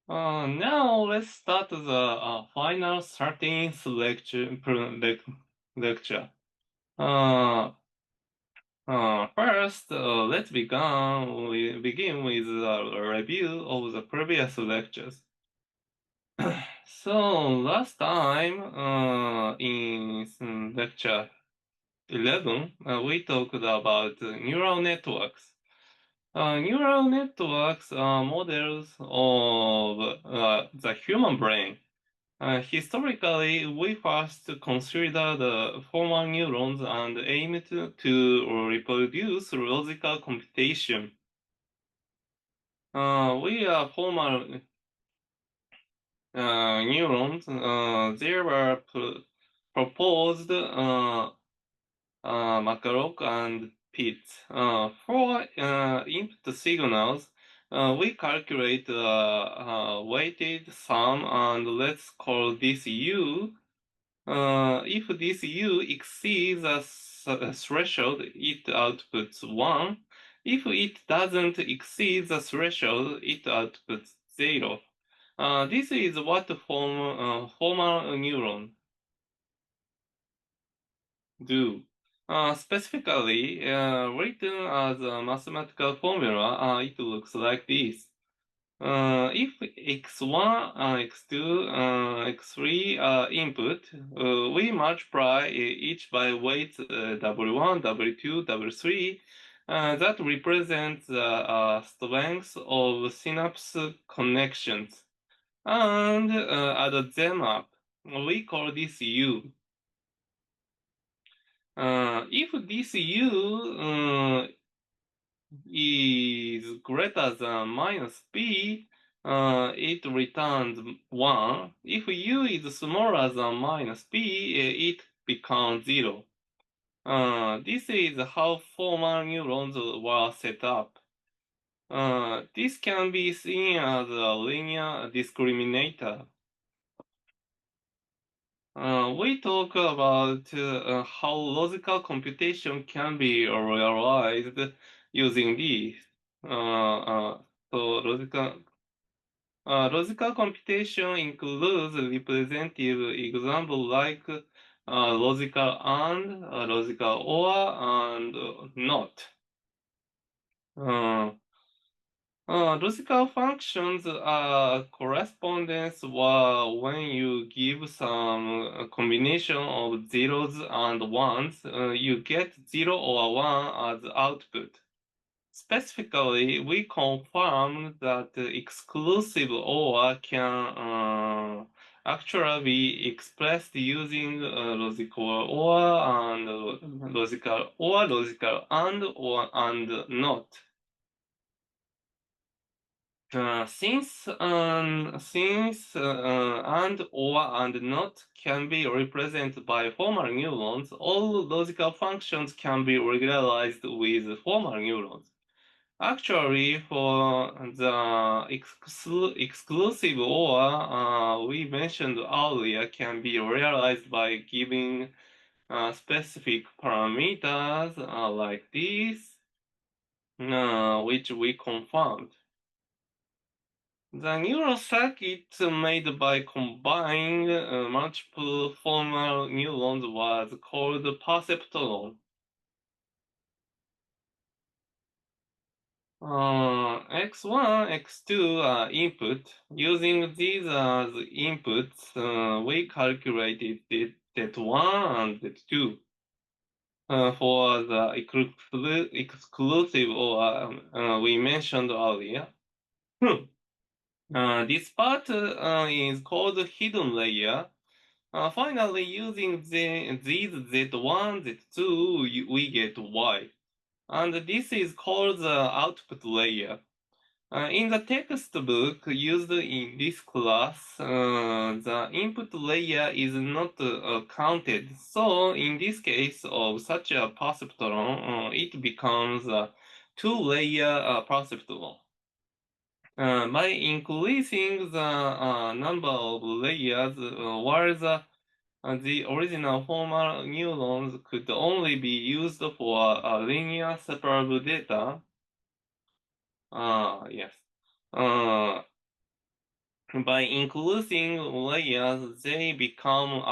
Now let's start the final 13th lecture. Uh, First, let's begin with a review of the previous lectures. So last time, in lecture 11, we talked about neural networks. Neural networks are models of the human brain. Historically, we first considered formal neurons and aimed to reproduce logical computation. We are formal neurons. They were proposed McCulloch and Pitts. For input signals, we calculate weighted sum, and let's call this U. If this U exceeds a threshold, it outputs 1. If it doesn't exceed the threshold, it outputs 0. This is what formal neurons do. Specifically, written as a mathematical formula, it looks like this. If x1, x2, x3 are input, we multiply each by weights w1, w2, w3. That represents the strength of synapse connections, and add them up. We call this U. If this U is greater than minus b, it returns 1. If U is smaller than minus b, it becomes 0. This is how formal neurons were set up. This can be seen as a linear discriminator. We talk about how logical computation can be realized using these. So logical computation includes representative examples like logical and, logical or, and not. Logical functions are correspondence when you give some combination of zeros and ones, you get 0 or 1 as output. Specifically, we confirm that exclusive OR can actually be expressed using logical OR and logical OR, logical AND, or AND not. Since and or and not can be represented by formal neurons, all logical functions can be regularized with formal neurons. Actually, for the exclusive or we mentioned earlier can be realized by giving specific parameters like this, which we confirmed. The neural circuit made by combining multiple formal neurons was called perceptron. X1, X2 are input. Using these as inputs, we calculated that1 and that2. For the exclusive or we mentioned earlier. This part is called hidden layer. Finally, using these Z1, Z2, we get Y. And this is called the output layer. In the textbook used in this class, the input layer is not counted. So in this case of such a perceptron, it becomes a two-layer perceptron. By increasing the number of layers, while the original formal neurons could only be used for linear separable data. Yes. By including layers, they become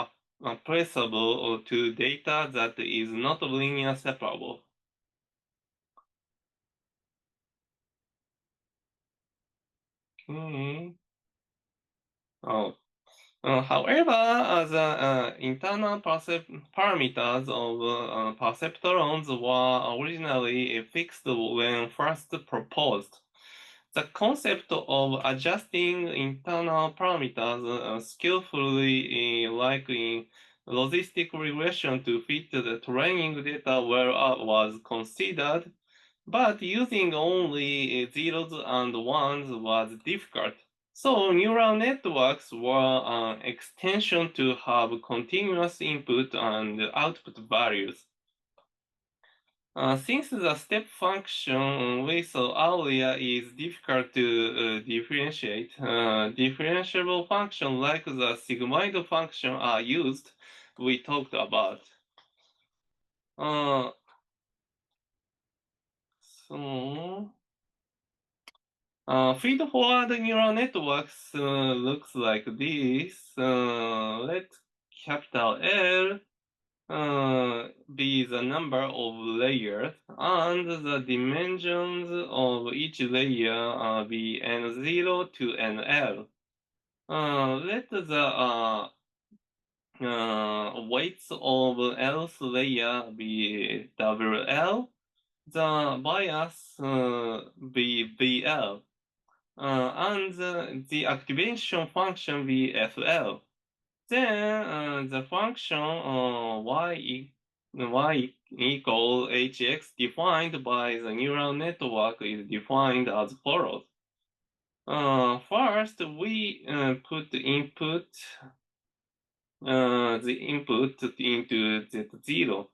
appreciable to data that is not linear separable. Okay. Oh. However, the internal parameters of perceptrons were originally fixed when first proposed. The concept of adjusting internal parameters skillfully, like in logistic regression to fit the training data well, was considered, but using only zeros and ones was difficult. So neural networks were an extension to have continuous input and output values. Since the step function we saw earlier is difficult to differentiate, differentiable functions like the sigmoid function are used, we talked about. Uh, so, feed-forward neural networks looks like this. Let capital L be the number of layers, and the dimensions of each layer be n0 to nl. Let the weights of l's layer be wl, the bias be vl, and the activation function be fl. Then the function y equal hx defined by the neural network is defined as follows. First, we put the input into z0.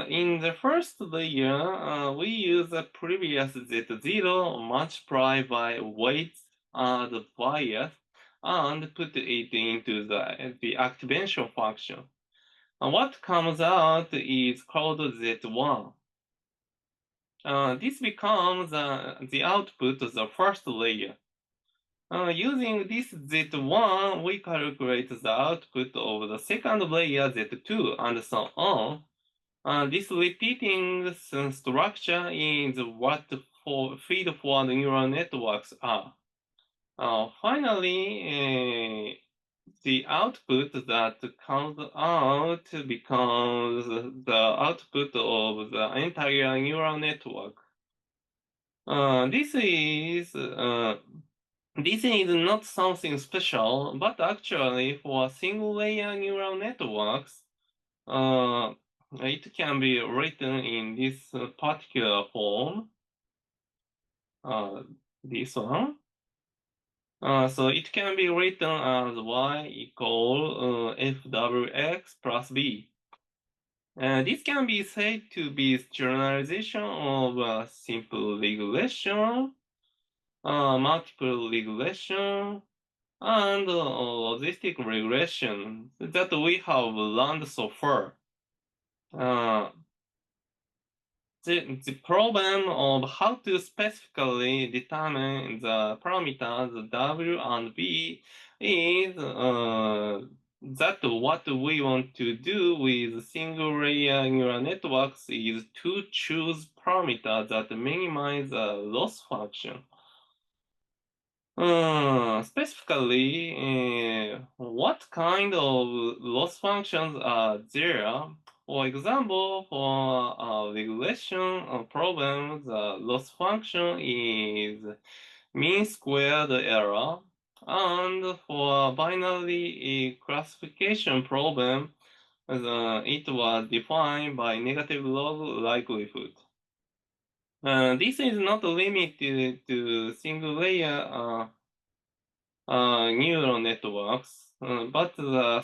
In the first layer, we use the previous z0 multiplied by weights and bias and put it into the activation function. What comes out is called Z1. This becomes the output of the first layer. Using this Z1, we calculate the output of the second layer Z2 and so on. This repeating structure is what feed-forward neural networks are. Finally, the output that comes out becomes the output of the entire neural network. This is not something special, but actually for single layer neural networks, it can be written in this particular form. This one. So it can be written as y equal fwx plus b. This can be said to be generalization of simple regression, multiple regression, and logistic regression that we have learned so far. The problem of how to specifically determine the parameters W and B is that what we want to do with single layer neural networks is to choose parameters that minimize the loss function. Specifically, what kind of loss functions are there? For example, for regression problems, the loss function is mean squared error, and for binary classification problem, it was defined by negative log likelihood. This is not limited to single layer neural networks, but the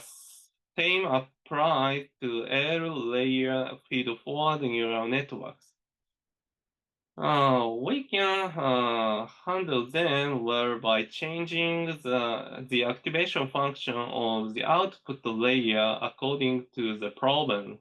same applies to L-layer feed-forward neural networks. We can handle them well by changing the activation function of the output layer according to the problem.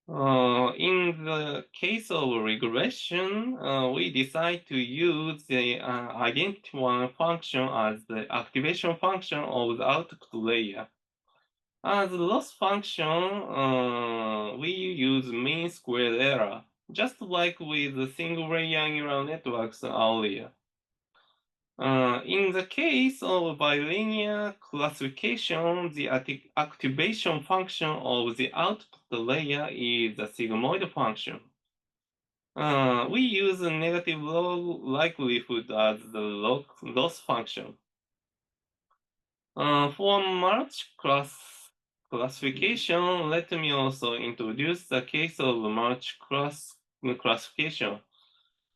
In the case of regression, we decide to use the identity one function as the activation function of the output layer. As loss function, we use mean squared error, just like with the single layer neural networks earlier. In the case of bilinear classification, the activation function of the output layer is the sigmoid function. We use a negative log likelihood as the loss function. For multi-class classification, let me also introduce the case of multi-class classification.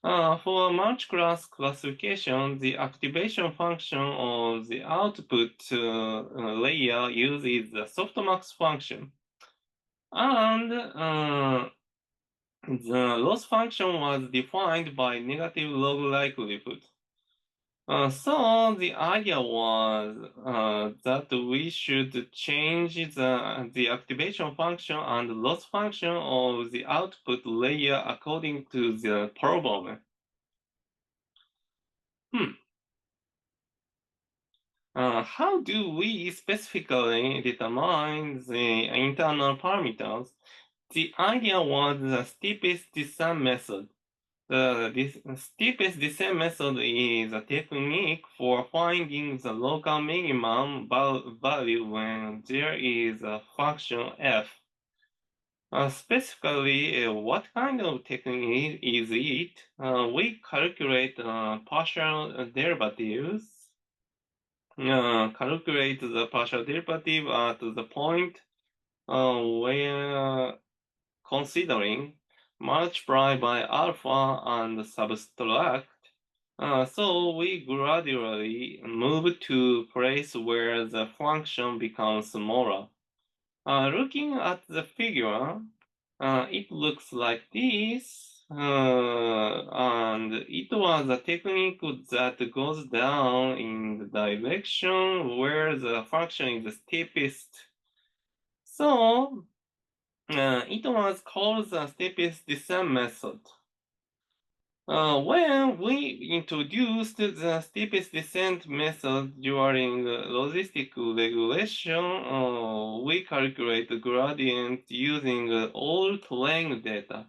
For multi-class classification, the activation function of the output layer uses the softmax function. And the loss function was defined by negative log likelihood. So the idea was that we should change the activation function and loss function of the output layer according to the problem. How do we specifically determine the internal parameters? The idea was the steepest descent method. The steepest descent method is a technique for finding the local minimum value when there is a function f. Specifically, what kind of technique is it? We calculate partial derivatives, calculate the partial derivative at the point where considering multiply by alpha and subtract. So we gradually move to a place where the function becomes smaller. Looking at the figure, it looks like this, and it was a technique that goes down in the direction where the function is the steepest. So it was called the steepest descent method. When we introduced the steepest descent method during logistic regulation, we calculate the gradient using all trained data.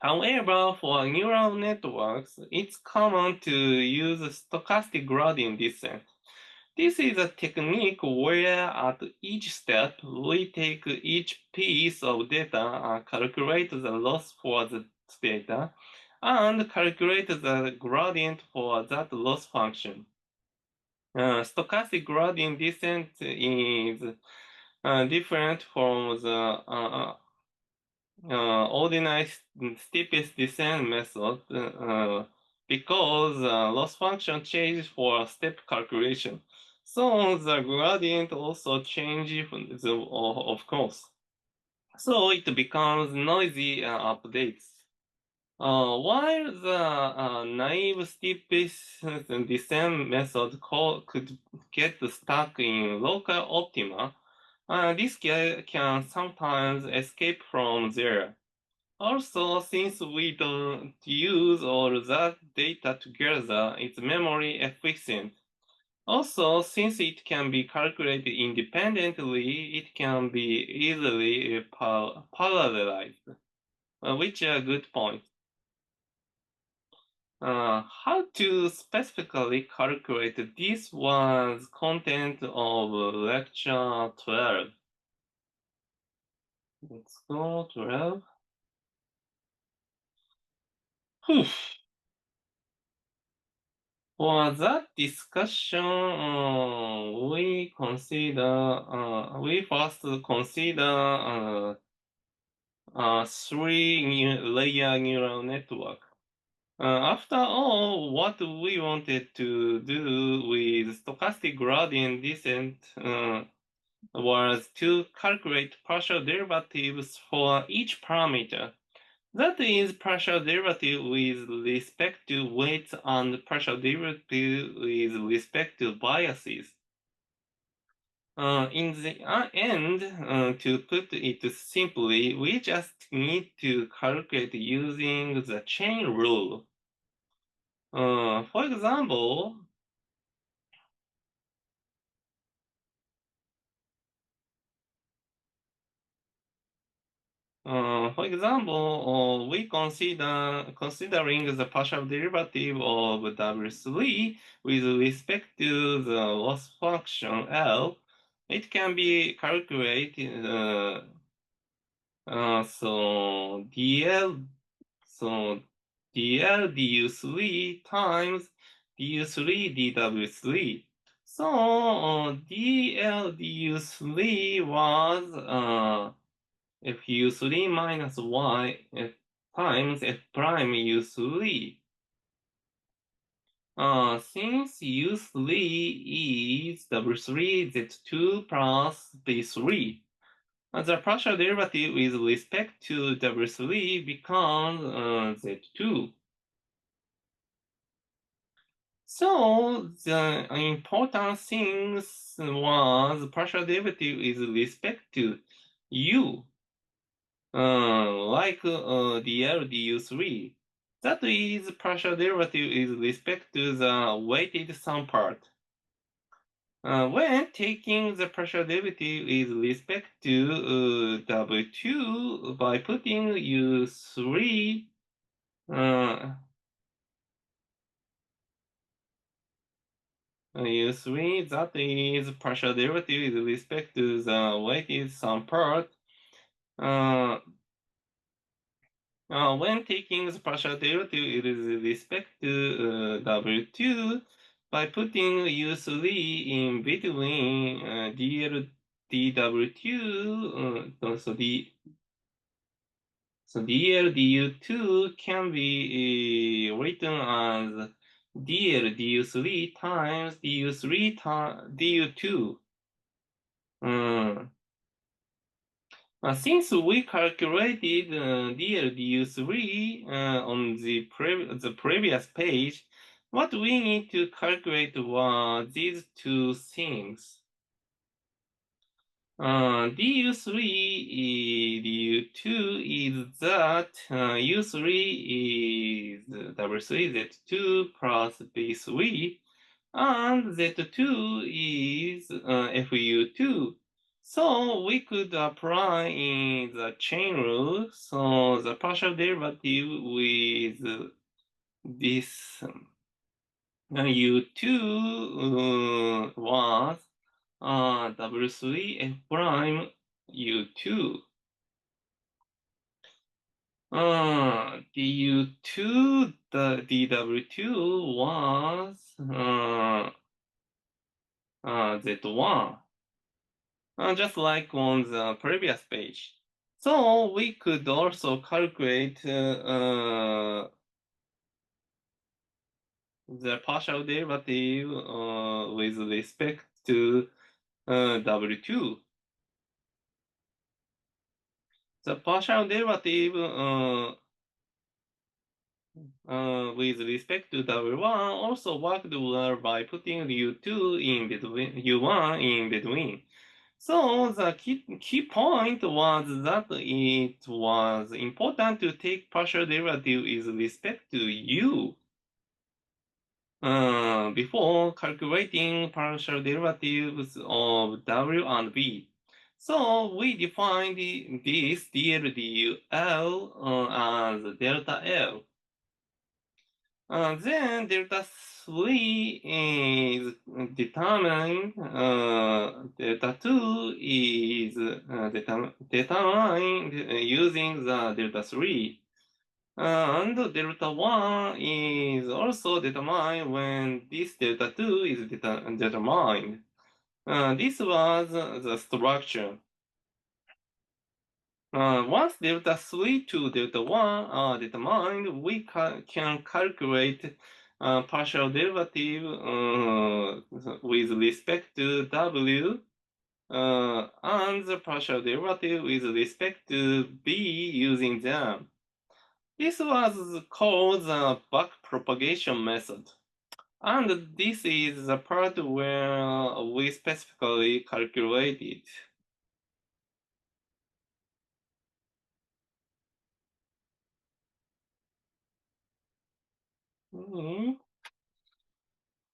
However, for neural networks, it's common to use stochastic gradient descent. This is a technique where at each step, we take each piece of data, calculate the loss for the data, and calculate the gradient for that loss function. Stochastic gradient descent is different from the ordinary steepest descent method because loss function changes for step calculation. So the gradient also changes, of course. So it becomes noisy updates. While the naive steepest descent method could get stuck in local optima, this can sometimes escape from there. Also, since we don't use all that data together, it's memory efficient. Also, since it can be calculated independently, it can be easily parallelized, which are good points. How to specifically calculate this was content of lecture 12. Let's go 12. Whew. For that discussion, we first consider three-layer neural network. After all, what we wanted to do with stochastic gradient descent was to calculate partial derivatives for each parameter. That is partial derivative with respect to weights and partial derivative with respect to biases. In the end, to put it simply, we just need to calculate using the chain rule. For example, we considering the partial derivative of W3 with respect to the loss function L, it can be calculated. So so dl du3 times du3 dw3. So dl du3 was fu3 minus y f times f prime u3. Since u3 is w3 z2 plus b3, the partial derivative with respect to w3 becomes z2. So the important thing was partial derivative with respect to u, like dl du3. That is partial derivative with respect to the weighted sum part. When taking the partial derivative with respect to w2 by putting u3 u3, that is partial derivative with respect to the weighted sum part. When taking the partial derivative with respect to w2 by putting u3 in between dl dw2, so dl du2 can be written as dl du3 times du3 du2. Since we calculated dl du3 on the previous page, what we need to calculate were these two things. du2 is that u3 is w3 z2 plus b3, and z2 is fu2. So we could apply in the chain rule. So the partial derivative with this u2 was w3 f prime u2. du2, the dw2 was z1. Just like on the previous page. So we could also calculate the partial derivative with respect to W2. The partial derivative with respect to W1 also worked well by putting U2 in between, U1 in between. So the key point was that it was important to take partial derivative with respect to u before calculating partial derivatives of w and v. So we defined this dl dul as delta L. Then delta 3 is determined, delta 2 is determined using the delta 3. And delta 1 is also determined when this delta 2 is determined. This was the structure. Once delta 3 to delta 1 are determined, we can calculate partial derivative with respect to w and the partial derivative with respect to b using them. This was called the backpropagation method. And this is the part where we specifically calculated. Hmm.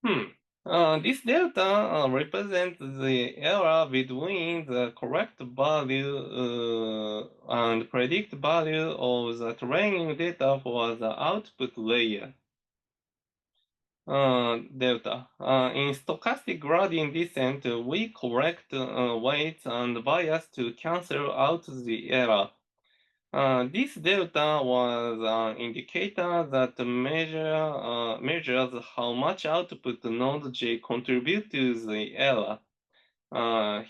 Hmm. This delta represents the error between the correct value and predict value of the training data for the output layer. Delta. In stochastic gradient descent, we correct weights and bias to cancel out the error. This delta was an indicator that measures how much output node J contribute to the error.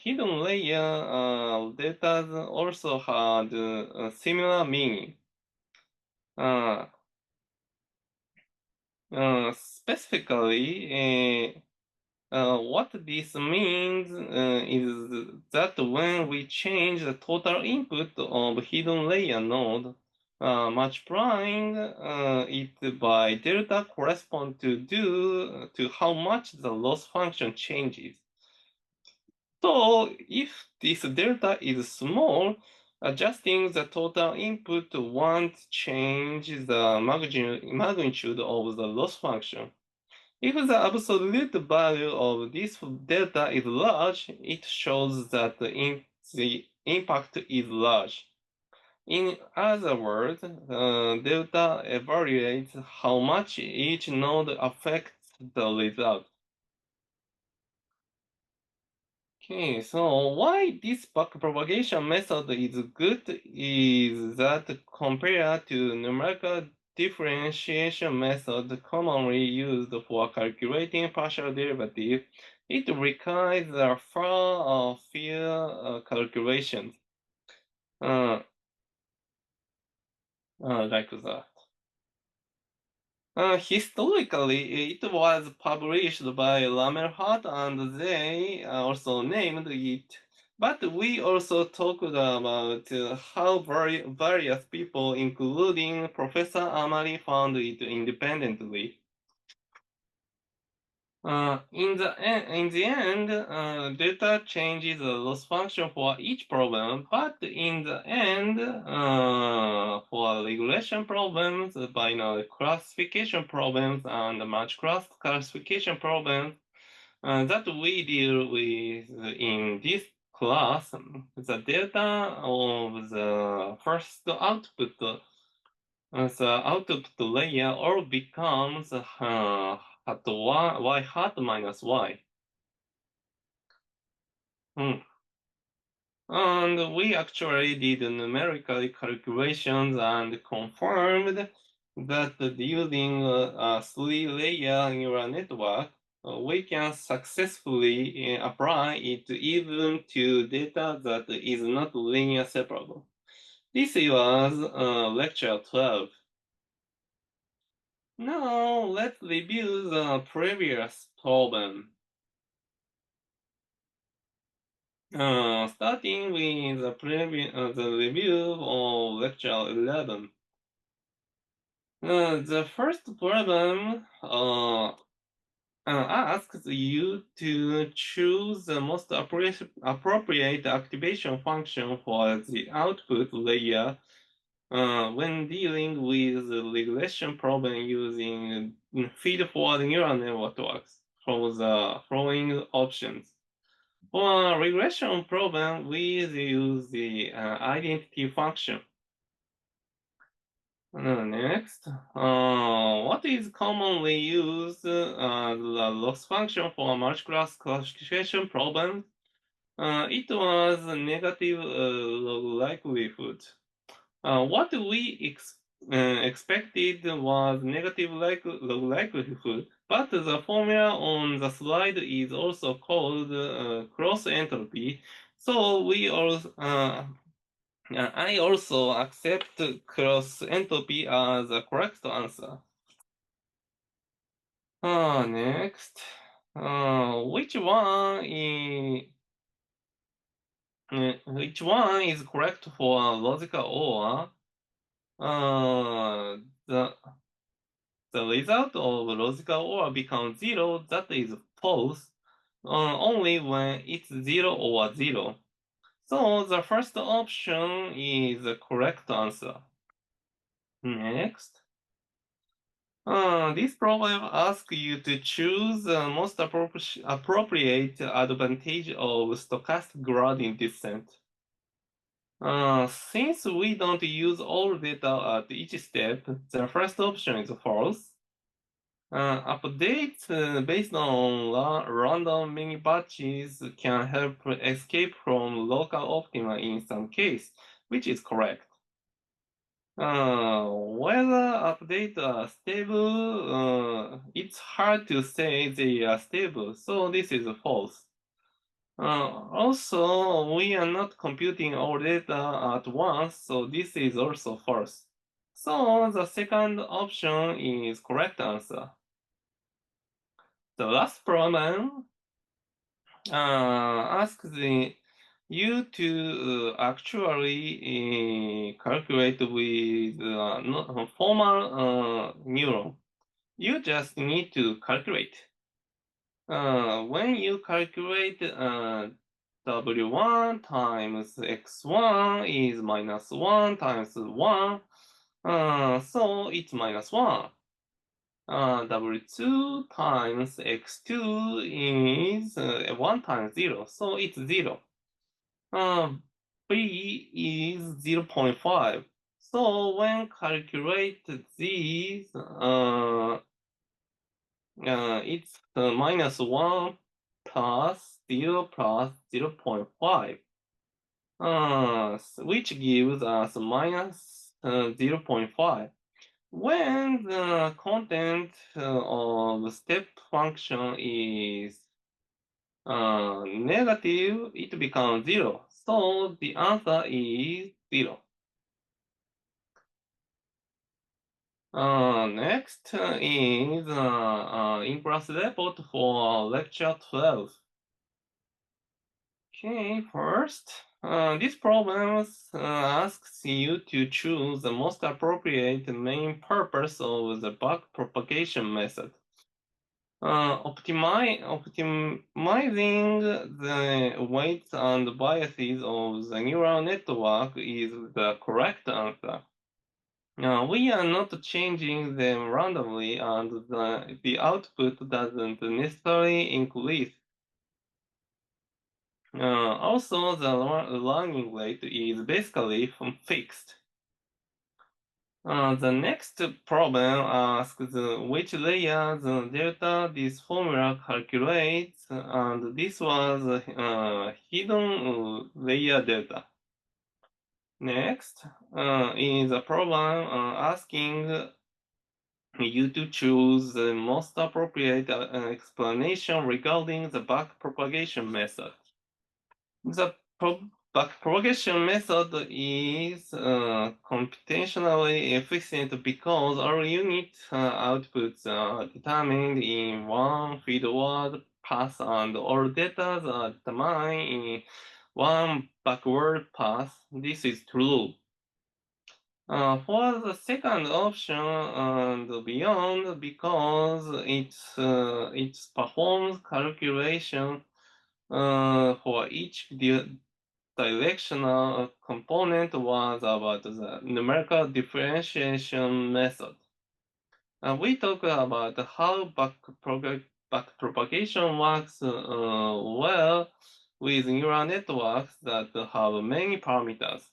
Hidden layer deltas also had similar meaning. Uh, Specifically, what this means is that when we change the total input of hidden layer node, multiplying it by delta corresponds to how much the loss function changes. So if this delta is small, adjusting the total input won't change the magnitude of the loss function. If the absolute value of this delta is large, it shows that the impact is large. In other words, delta evaluates how much each node affects the result. Okay, so why this backpropagation method is good is that compared to numerical differentiation method commonly used for calculating partial derivative, it requires far fewer calculations, uh, like that. Historically, it was published by Lamerhart and they also named it. But we also talked about how various people, including Professor Amari, found it independently. In the end, data changes the loss function for each problem, but in the end, for regression problems, binary classification problems, and multi-class classification problems that we deal with in this class, the data of the first output the output layer all becomes hat y hat minus y. Hmm. And we actually did numerical calculations and confirmed that using a three-layer neural network, we can successfully apply it even to data that is not linear separable. This was lecture 12. Now let's review the previous problem. Starting with the review of lecture 11. The first problem asks you to choose the most appropriate activation function for the output layer when dealing with the regression problem using feed-forward neural networks from the following options. For a regression problem, we use the identity function. Next, what is commonly used the loss function for multi-class classification problems? It was negative log likelihood. What we expected was negative log likelihood, but the formula on the slide is also called cross entropy. So I also accept cross entropy as the correct answer. Next, which one is correct for logical OR? The the result of logical OR becomes 0, that is false, only when it's 0 or 0. So the first option is the correct answer. Next. This problem asks you to choose the most appropriate advantage of stochastic gradient descent. Since we don't use all data at each step, the first option is false. Updates based on random mini batches can help escape from local optima in some case, which is correct. Whether updates are stable, it's hard to say they are stable, so this is false. Also, we are not computing all data at once, so this is also false. So the second option is correct answer. The last problem asks you to actually calculate with formal neuron. You just need to calculate. When you calculate W1 times X1 is minus 1 times 1, so it's minus 1. W2 times X2 is 1 times 0, so it's 0. B is 0.5. So when calculate these, it's minus 1 plus 0 plus 0.5, which gives us minus 0.5. When the content of step function is negative, it becomes 0. So the answer is 0. Next is in-class report for lecture 12. Okay, first, this problem asks you to choose the most appropriate main purpose of the backpropagation method. Optimizing the weights and biases of the neural network is the correct answer. We are not changing them randomly, and the output doesn't necessarily increase. Also, the learning rate is basically fixed. The next problem asks which layer the delta this formula calculates, and this was hidden layer delta. Next is a problem asking you to choose the most appropriate explanation regarding the backpropagation method. The backpropagation method is computationally efficient because all unit outputs are determined in one feedward path and all data are determined in one backward path. This is true. For the second option and beyond, because it performs calculation for each directional component was about the numerical differentiation method. We talked about how backpropagation works well with neural networks that have many parameters.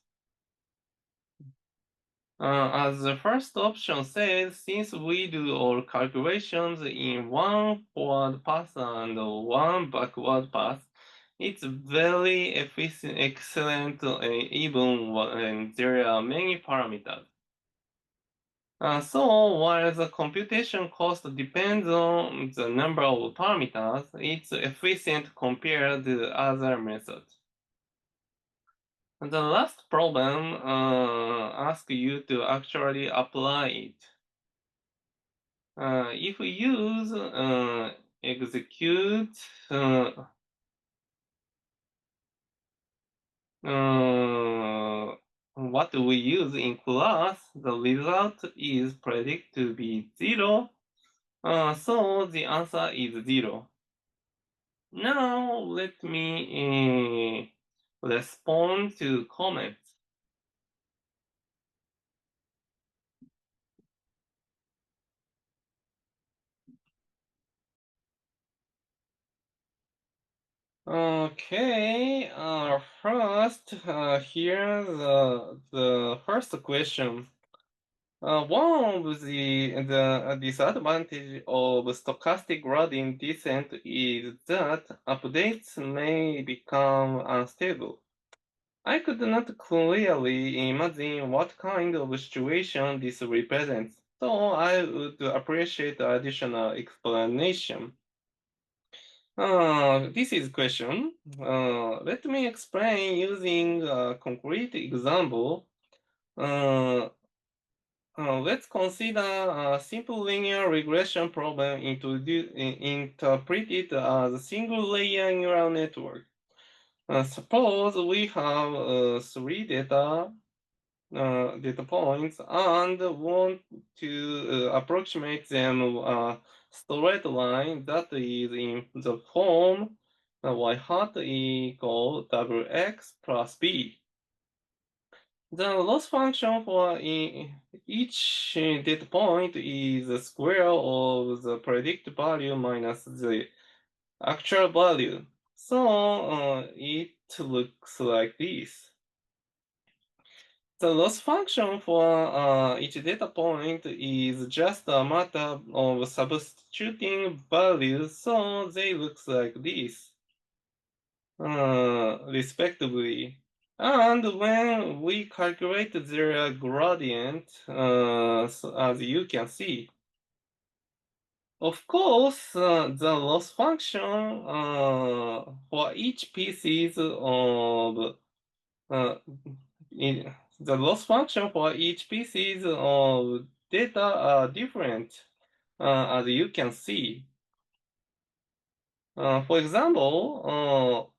As the first option says, since we do all calculations in one forward path and one backward path, it's very efficient, excellent, even when there are many parameters. So while the computation cost depends on the number of parameters, it's efficient compared to other methods. The last problem asks you to actually apply it. If we use execute what we use in class, the result is predicted to be 0. So the answer is 0. Now let me respond to comments. Okay, first, here's the first question. One of the disadvantage of stochastic gradient descent is that updates may become unstable. I could not clearly imagine what kind of situation this represents, so I would appreciate additional explanation. This is question. Let me explain using a concrete example. Uh, let's consider a simple linear regression problem interpreted as a single layer neural network. Suppose we have three data points and want to approximate them a straight line that is in the form y hat equal wx plus b. The loss function for each data point is the square of the predicted value minus the actual value. So it looks like this. The loss function for each data point is just a matter of substituting values, so they look like this, respectively. And when we calculate their gradient, as you can see, of course, the loss function for each pieces of the loss function for each species of data are different, as you can see. For example,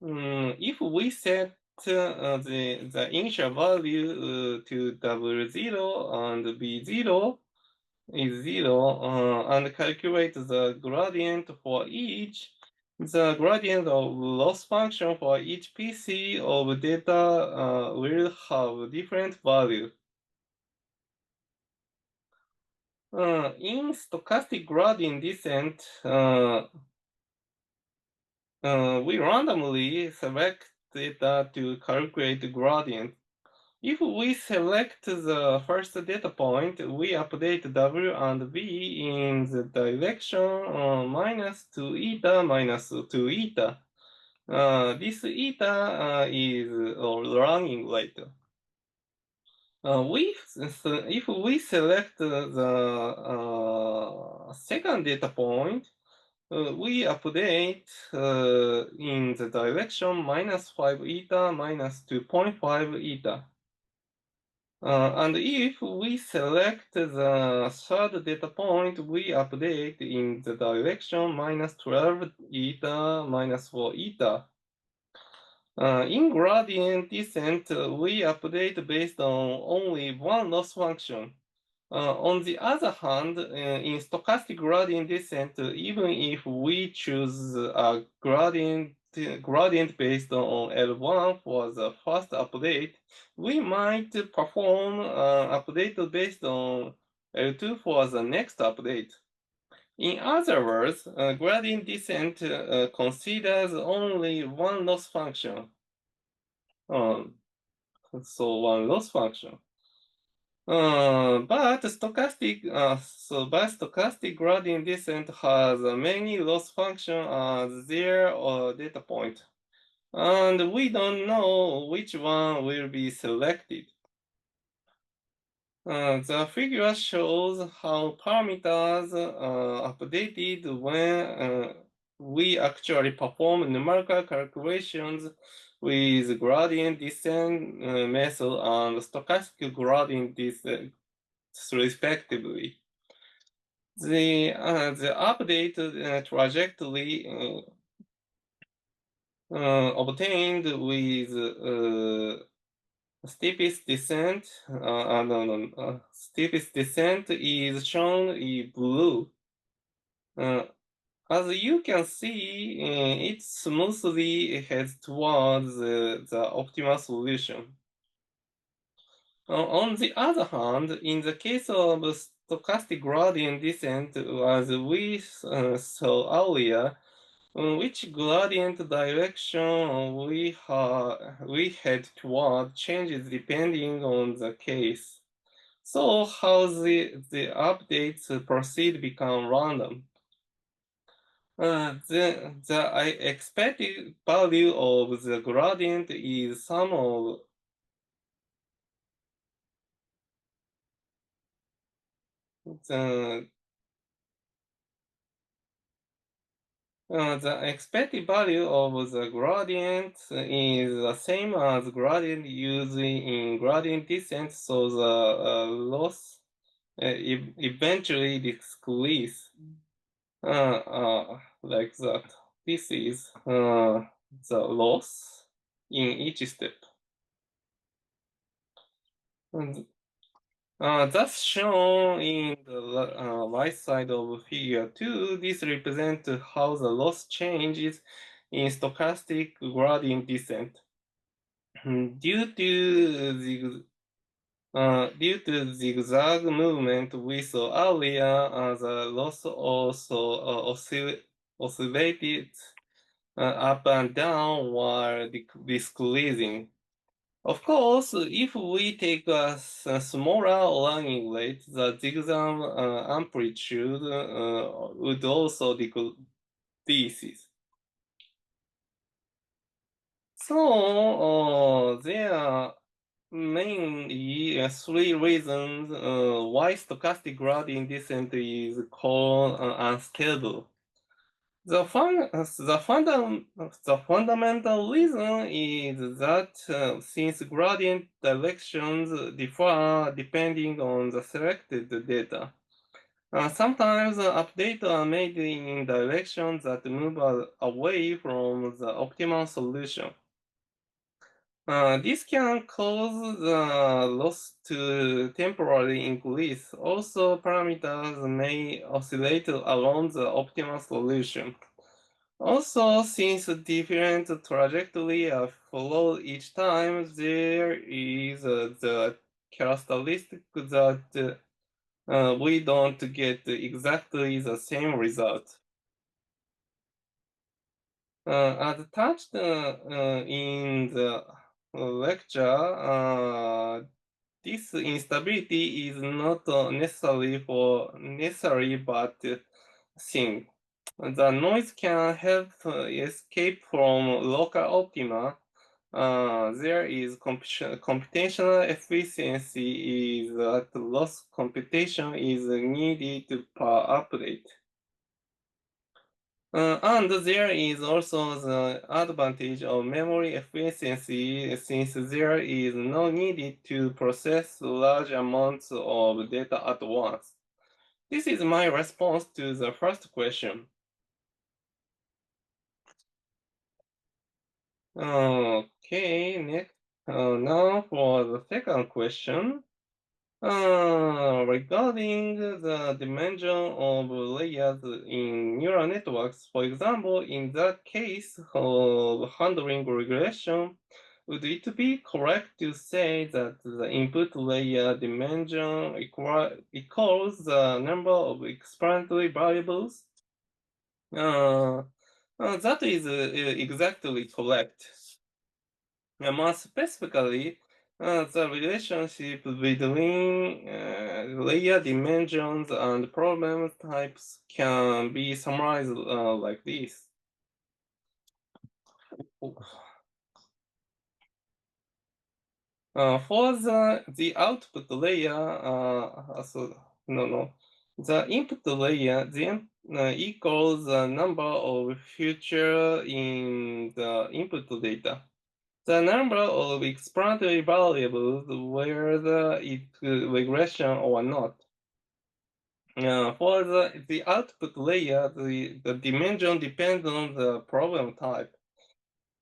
if we set the initial value to W0 and B0 is 0 and calculate the gradient for each, the gradient of loss function for each PC of data will have different value. In stochastic gradient descent, we randomly select data to calculate gradient. If we select the first data point, we update W and V in the direction minus 2 eta minus 2 eta. This eta is running rate. If we select the second data point, we update in the direction minus 5 eta minus 2.5 eta. And if we select the third data point, we update in the direction minus 12 eta minus 4 eta. In gradient descent, we update based on only one loss function. On the other hand, in stochastic gradient descent, even if we choose a gradient based on L1 for the first update, we might perform update based on L2 for the next update. In other words, gradient descent considers only one loss function. So one loss function. But stochastic gradient descent has many loss functions as their data point, and we don't know which one will be selected. The figure shows how parameters are updated when we actually perform numerical calculations with gradient descent method and stochastic gradient descent respectively. The updated trajectory obtained with steepest descent. No, no, steepest descent is shown in blue. Uh, as you can see, it smoothly heads towards the optimal solution. On the other hand, in the case of stochastic gradient descent, as we saw earlier, which gradient direction we head toward changes depending on the case. So how the updates proceed become random. The expected value of the gradient is sum of the the expected value of the gradient is the same as gradient used in gradient descent, so the loss eventually decrease like that. This is the loss in each step. And, thus shown in the right side of figure 2, this represents how the loss changes in stochastic gradient descent. Due to zigzag movement we saw earlier, the loss also oscillated up and down while decreasing. Of course, if we take a smaller learning rate, the zigzag amplitude would also decrease. So there are mainly three reasons why stochastic gradient descent is called unstable. The fundamental reason is that since gradient directions differ depending on the selected data, sometimes updates are made in directions that move away from the optimal solution. This can cause the loss to temporarily increase. Also, parameters may oscillate around the optimal solution. Also, since different trajectories are followed each time, there is the characteristic that we don't get exactly the same result. As touched in the lecture, this instability is not necessary but thing. The noise can help escape from local optima. There is computational efficiency is that loss computation is needed per update. And there is also the advantage of memory efficiency since there is no need to process large amounts of data at once. This is my response to the first question. Okay, next. Now for the second question. Regarding the dimension of layers in neural networks, for example, in that case of handling regression, would it be correct to say that the input layer dimension equals the number of explanatory variables? That is exactly correct. More specifically, the relationship between layer dimensions and problem types can be summarized like this. For the output layer, the input layer then equals the number of feature in the input data. The number of explanatory variables, whether it's regression or not. For the output layer, the dimension depends on the problem type.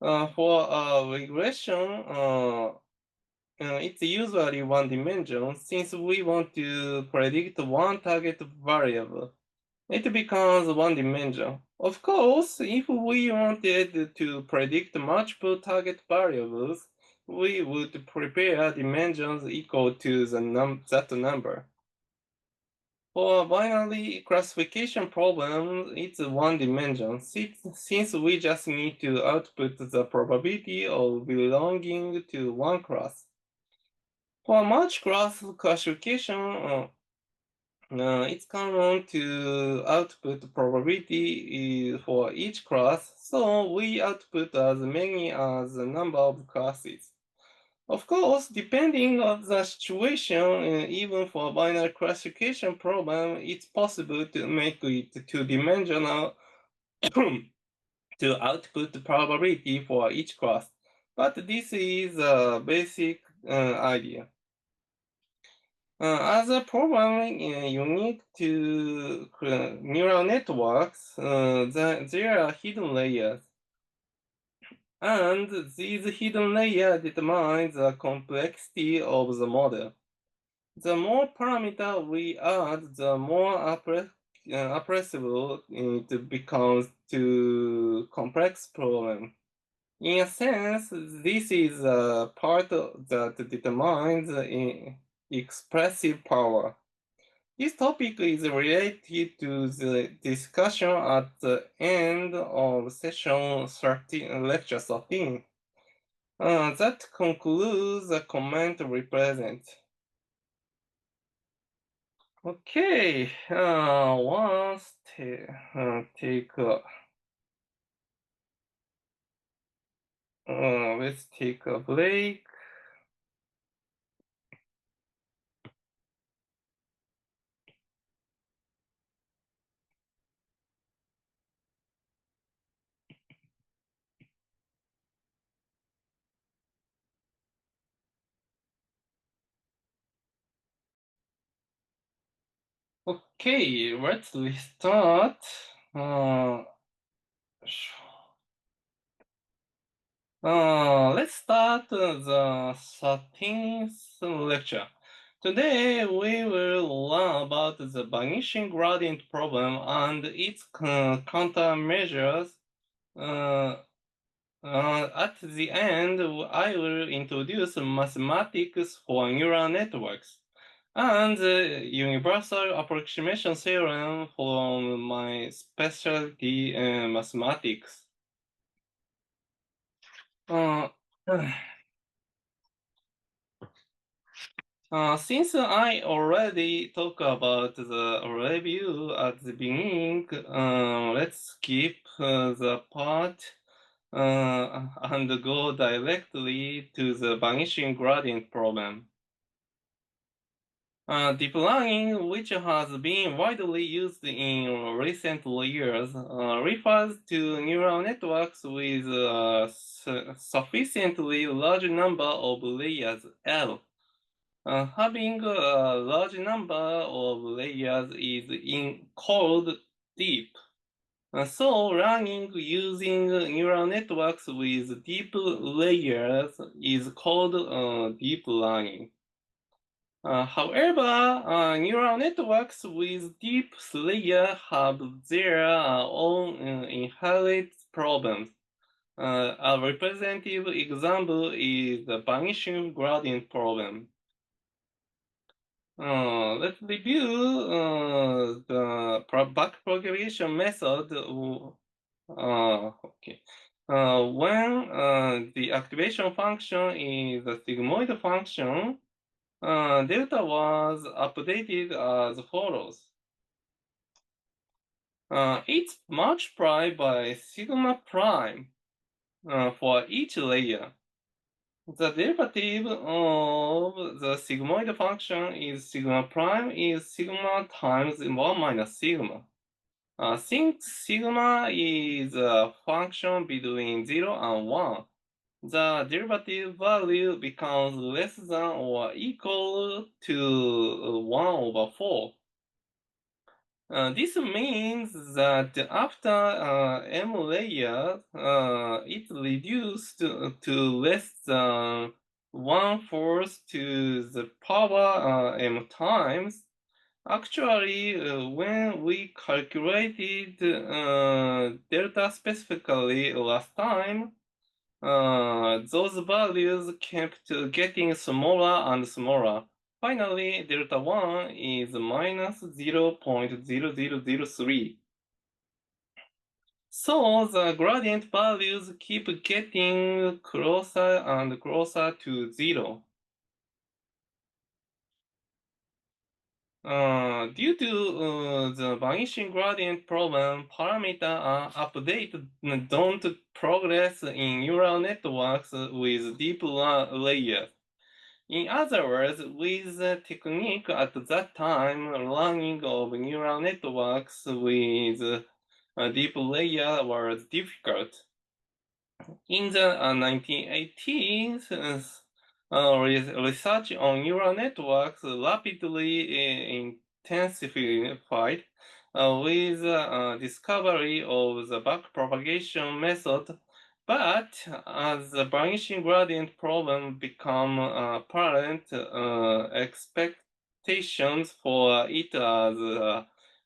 For regression, it's usually one dimension. Since we want to predict one target variable, it becomes one dimension. Of course, if we wanted to predict multiple target variables, we would prepare dimensions equal to that number. For binary classification problem, it's one dimension, since we just need to output the probability of belonging to one class. For multi-class classification, it's common to output probability for each class, so we output as many as the number of classes. Of course, depending on the situation, even for binary classification problem, it's possible to make it two-dimensional to output the probability for each class. But this is a basic idea. As a problem unique to neural networks, there are hidden layers. And these hidden layers determine the complexity of the model. The more parameter we add, the more appreciable it becomes to complex problem. In a sense, this is a part that determines expressive power. This topic is related to the discussion at the end of session 13, lecture 13. That concludes the comment we present. Okay, let's take a break. Okay, let's restart. Let's start the 13th lecture. Today we will learn about the vanishing gradient problem and its countermeasures. Uh, at the end, I will introduce mathematics for neural networks and the universal approximation theorem from my specialty mathematics. Uh, since I already talked about the review at the beginning, let's skip the part and go directly to the vanishing gradient problem. Deep learning, which has been widely used in recent years, refers to neural networks with a sufficiently large number of layers L. Having a large number of layers is called deep. So learning using neural networks with deep layers is called deep learning. However, neural networks with deep layers have their own inherent problems. A representative example is the vanishing gradient problem. Let's review the backpropagation method. Okay. When the activation function is a sigmoid function, delta was updated as follows. It's multiplied by sigma prime for each layer. The derivative of the sigmoid function is sigma prime is sigma times 1 minus sigma. Since sigma is a function between 0 and 1, the derivative value becomes less than or equal to 1 over 4. This means that after m layer, it reduced to less than 1/4 to the power m times. Actually, when we calculated delta specifically last time, those values kept getting smaller and smaller. Finally, delta 1 is minus 0.0003. So the gradient values keep getting closer and closer to 0. Due to the vanishing gradient problem, parameter update don't progress in neural networks with deep layers. In other words, with the technique at that time, learning of neural networks with a deep layer was difficult. In the 1980s, research on neural networks rapidly intensified with the discovery of the backpropagation method. But as the vanishing gradient problem became apparent, expectations for it as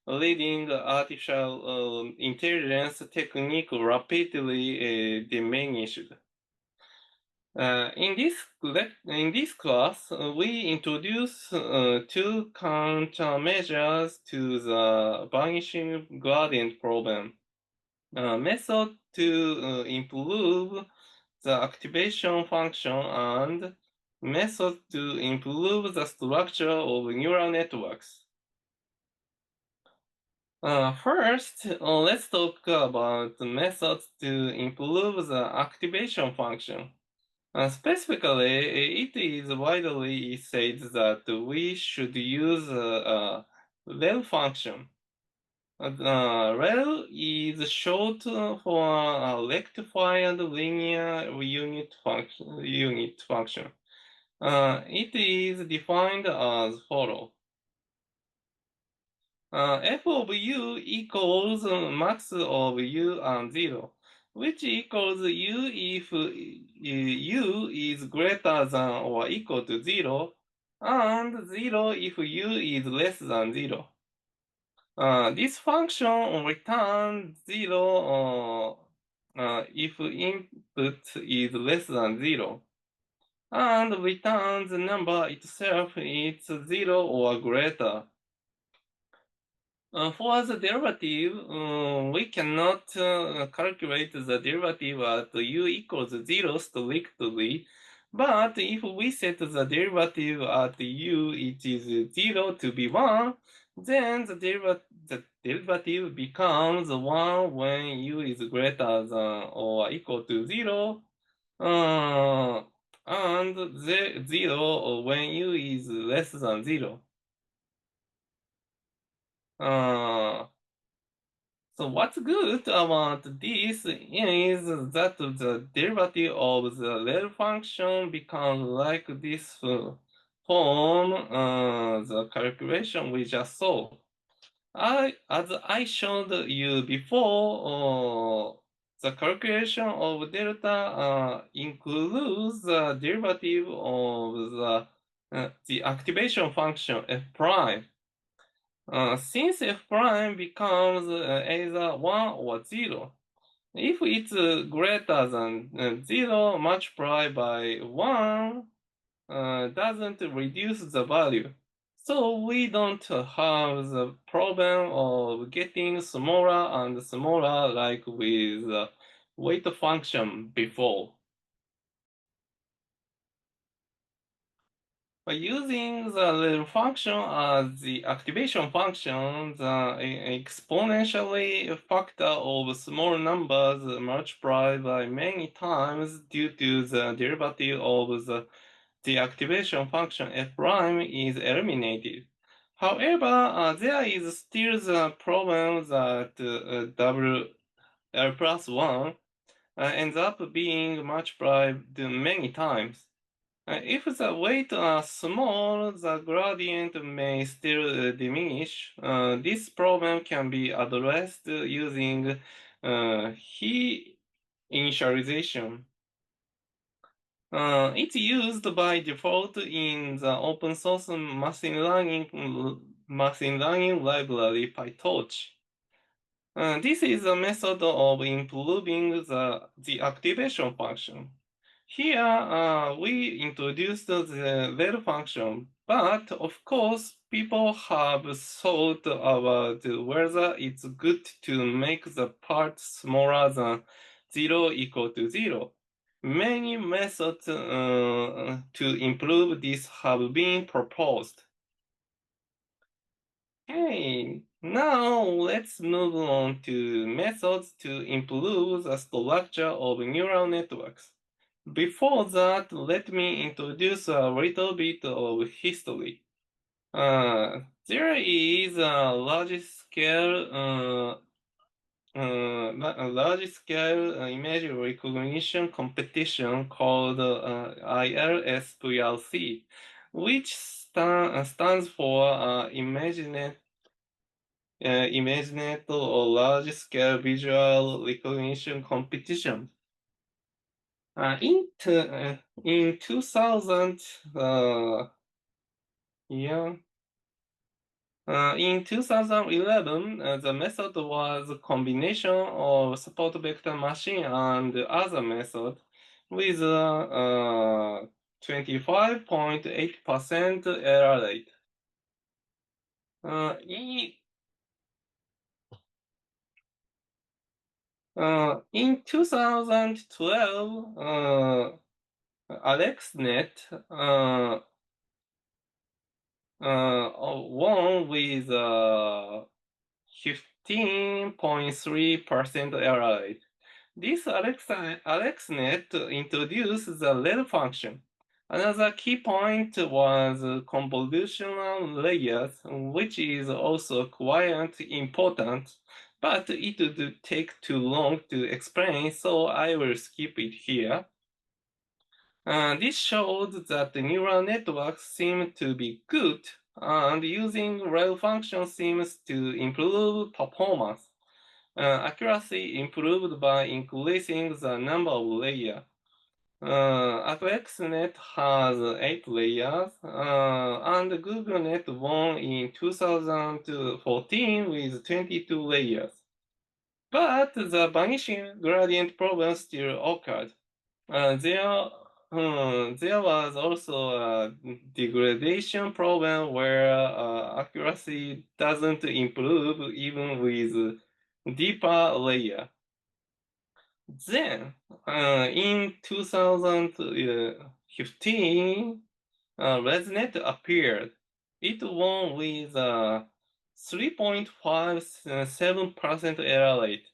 leading artificial intelligence technique rapidly diminished. In this class, we introduce two countermeasures to the vanishing gradient problem. Method to improve the activation function and method to improve the structure of neural networks. First, let's talk about the methods to improve the activation function. Specifically, it is widely said that we should use a rel function. Rel is short for rectified linear unit function. It is defined as follows. F of u equals max of u and 0, which equals u if u is greater than or equal to 0, and 0 if u is less than 0. This function returns 0 if input is less than 0, and returns the number itself is 0 or greater. For the derivative, we cannot calculate the derivative at u equals 0 strictly, but if we set the derivative at u it is 0 to be 1, then the derivative becomes 1 when u is greater than or equal to 0, and 0 when u is less than 0. Uh, So what's good about this is that the derivative of the rel function becomes like this form, the calculation we just saw. As I showed you before, the calculation of delta includes the derivative of the activation function f prime. Since f prime becomes either 1 or 0, if it's greater than 0 multiplied by 1 doesn't reduce the value. So we don't have the problem of getting smaller and smaller like with the weight function before. By using the little function as the activation function, the exponentially factor of small numbers multiplied by many times due to the derivative of the activation function f prime is eliminated. However, there is still the problem that WL plus 1 ends up being multiplied many times. If the weight are small, the gradient may still diminish. This problem can be addressed using He initialization. It's used by default in the open source machine learning library PyTorch. This is a method of improving the activation function. Here, we introduced the red function, but of course, people have thought about whether it's good to make the part smaller than 0 equal to 0. Many methods to improve this have been proposed. Okay, now let's move on to methods to improve the structure of neural networks. Before that, let me introduce a little bit of history. There is a large scale image recognition competition called ILSVRC, which stands for ImageNet or Large Scale Visual Recognition Competition. In 2000, yeah. In 2011, the method was a combination of support vector machine and other method with 25.8% error rate. In 2012, AlexNet won with 15.3% error rate. This AlexNet introduced the red function. Another key point was convolutional layers, which is also quite important, but it would take too long to explain, so I will skip it here. This showed that the neural networks seem to be good, and using red function seems to improve performance. Accuracy improved by increasing the number of layers. AlexNet has 8 layers, and GoogleNet won in 2014 with 22 layers. But the vanishing gradient problem still occurred. There was also a degradation problem where accuracy doesn't improve even with deeper layer. Then, in 2015, ResNet appeared. It won with a 3.57% error rate.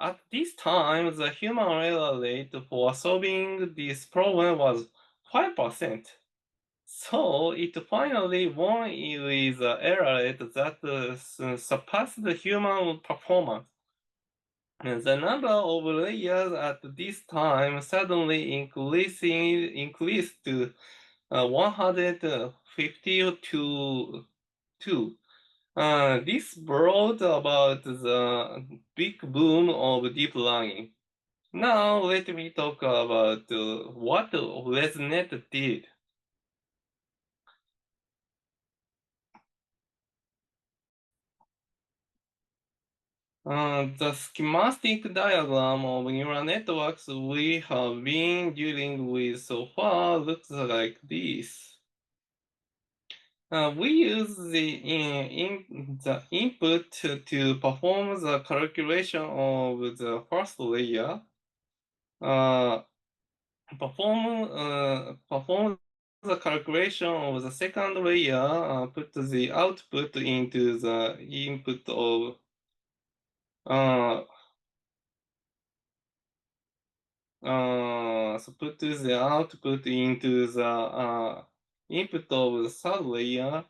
At this time, the human error rate for solving this problem was 5%. So it finally won with an error rate that surpassed the human performance. The number of layers at this time suddenly increased to 152. This brought about the big boom of deep learning. Now let me talk about what ResNet did. The schematic diagram of neural networks we have been dealing with so far looks like this. We use the input to perform the calculation of the first layer. Perform the calculation of the second layer. Put the output into the input of so put the output into the input of the third layer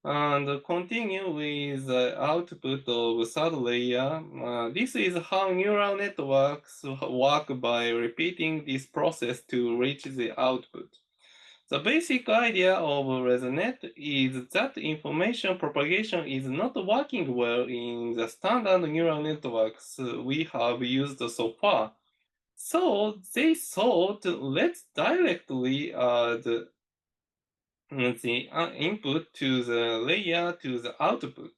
and continue with the output of third layer. This is how neural networks work by repeating this process to reach the output. The basic idea of ResNet is that information propagation is not working well in the standard neural networks we have used so far. So they thought, let's directly add the input to the layer to the output.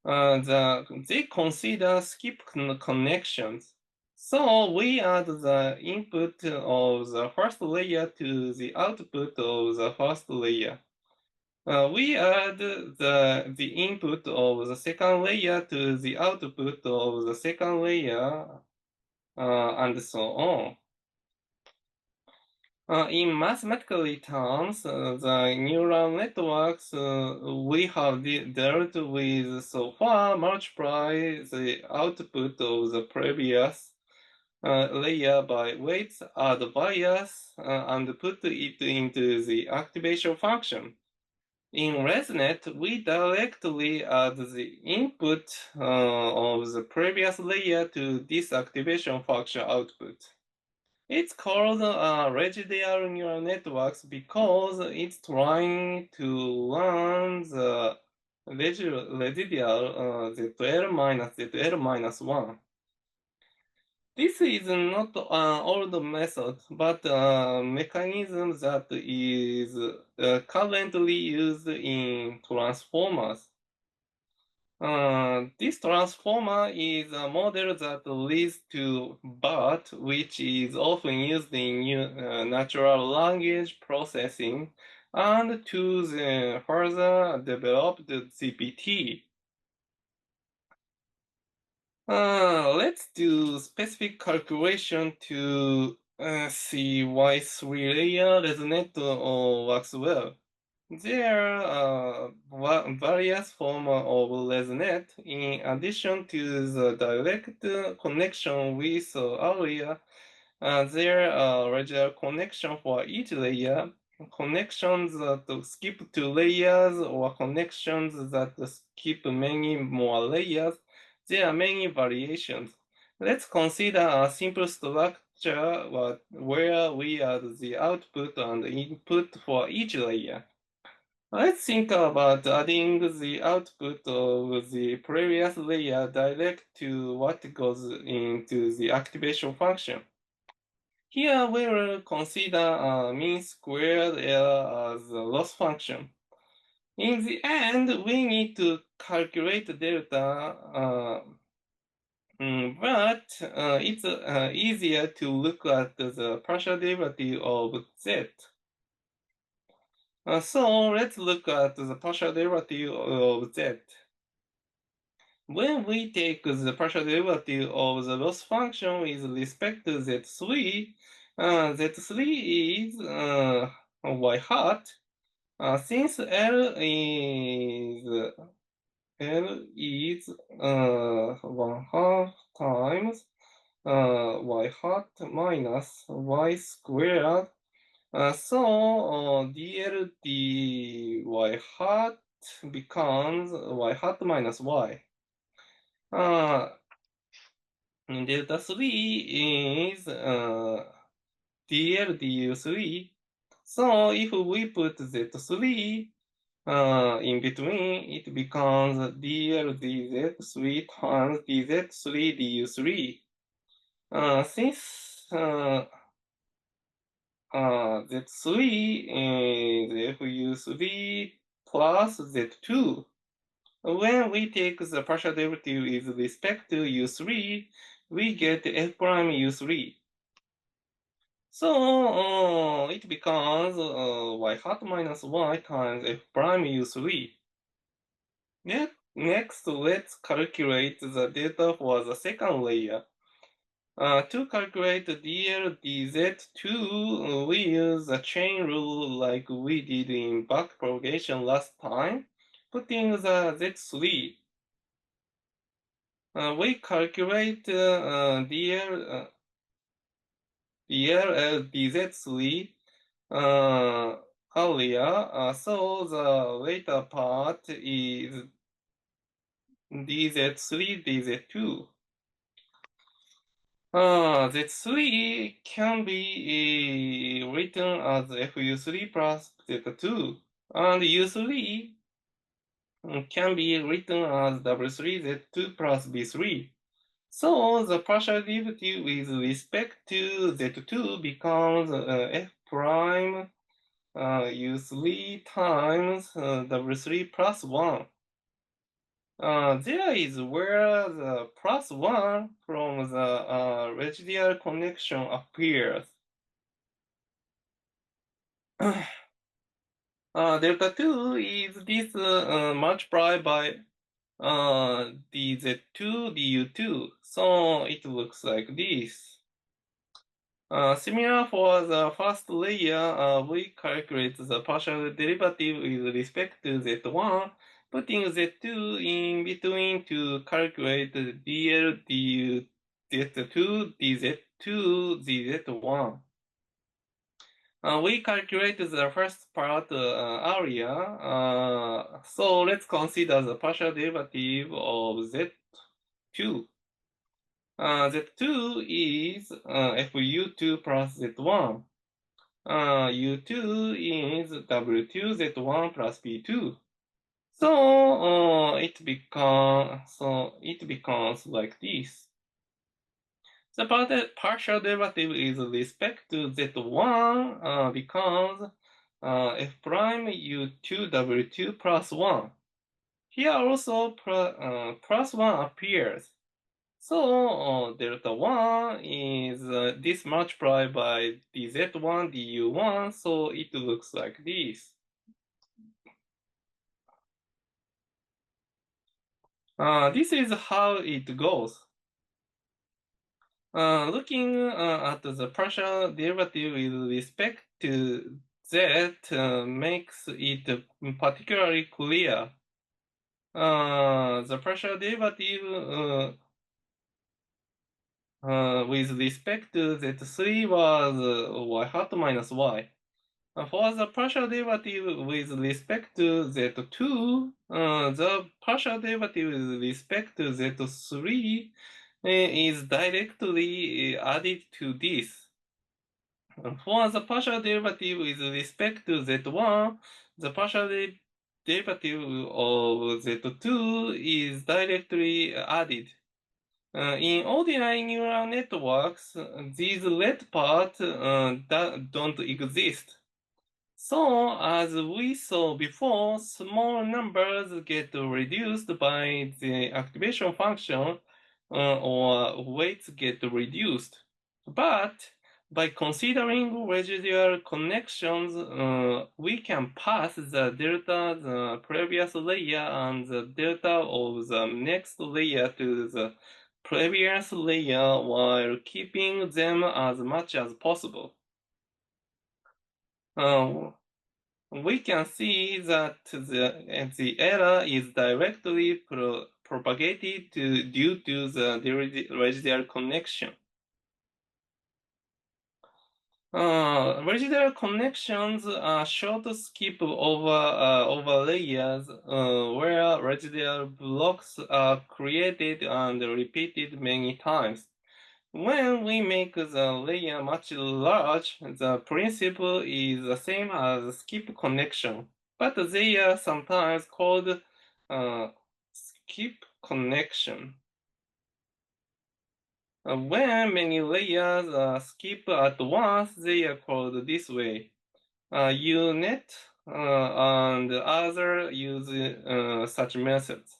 They consider skip connections. So we add the input of the first layer to the output of the first layer. We add the input of the second layer to the output of the second layer, and so on. In mathematical terms, the neural networks we have dealt with so far multiply the output of the previous layer by weights, add bias, and put it into the activation function. In ResNet, we directly add the input of the previous layer to this activation function output. It's called residual neural networks because it's trying to learn the residual ZL minus ZL minus 1. This is not an old method, but a mechanism that is currently used in transformers. This transformer is a model that leads to BART, which is often used in natural language processing, and to the further developed GPT. Let's do specific calculation to see why three-layer ResNet works well. There are various forms of ResNet. In addition to the direct connection we saw earlier, there are regular connections for each layer, connections that skip two layers, or connections that skip many more layers. There are many variations. Let's consider a simple structure where we add the output and input for each layer. Let's think about adding the output of the previous layer direct to what goes into the activation function. Here we will consider a mean squared error as a loss function. In the end, we need to calculate delta, but it's easier to look at the partial derivative of z. So let's look at the partial derivative of z. When we take the partial derivative of the loss function with respect to z3, z3 is y hat. Since L is 1/2 times y hat minus y squared. So dl dy hat becomes y hat minus y. Delta 3 is dl du3. So if we put z3 in between, it becomes dl dz3 times dz3 du3. Since z3 is fu3 plus z2, when we take the partial derivative with respect to u3, we get f prime u3. So it becomes y hat minus y times f prime u3. Next, let's calculate the data for the second layer. To calculate dl dz2, we use the chain rule like we did in backpropagation last time, putting the z3. We calculate dl dz3 earlier, so the later part is dz3 dz2. Z3 can be written as FU3 plus Z2, and U3 can be written as W3Z2 plus B3. So the partial derivative with respect to Z2 becomes F prime U3 times W3 plus 1. There is where the plus 1 from the residual connection appears. Delta 2 is this multiplied by dz2 du2, so it looks like this. Similar for the first layer, we calculate the partial derivative with respect to z1, putting z2 in between to calculate dl du z2 dz2 dz1. We calculated the first part earlier, so let's consider the partial derivative of z2. Z2 is FU2 plus Z1. U2 is W2 Z1 plus B2. So it becomes like this. The partial derivative is respect to Z1 becomes F prime U2 W2 plus 1. Here also plus 1 appears. So delta 1 is this multiplied by dz1 du1, so it looks like this. This is how it goes. Looking at the partial derivative with respect to z makes it particularly clear. The partial derivative with respect to z3 was y hat minus y. For the partial derivative with respect to z2, the partial derivative with respect to z3 is directly added to this. For the partial derivative with respect to z1, the partial derivative of z2 is directly added. In ordinary neural networks, these red parts don't exist. So, as we saw before, small numbers get reduced by the activation function or weights get reduced. But by considering residual connections, we can pass the delta the previous layer and the delta of the next layer to the previous layer while keeping them as much as possible. We can see that the error is directly propagated due to the residual connection. Residual connections are short skip over layers where residual blocks are created and repeated many times. When we make the layer much large, the principle is the same as skip connection, but they are sometimes called skip connection. When many layers skip at once, they are called this way. UNet and other use such methods.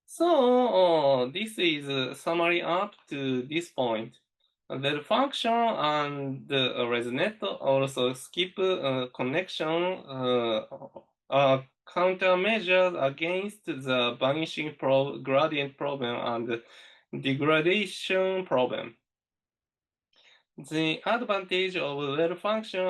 So this is a summary up to this point. The function and the ResNet also skip connection are countermeasures against the vanishing gradient problem and degradation problem. The advantage of red function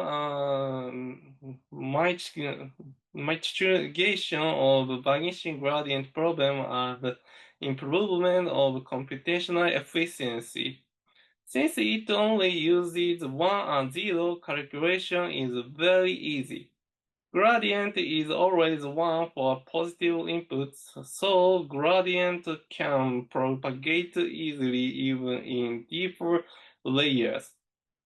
mitigation of vanishing gradient problem and improvement of computational efficiency. Since it only uses 1 and 0, calculation is very easy. Gradient is always 1 for positive inputs, so gradient can propagate easily even in deeper layers,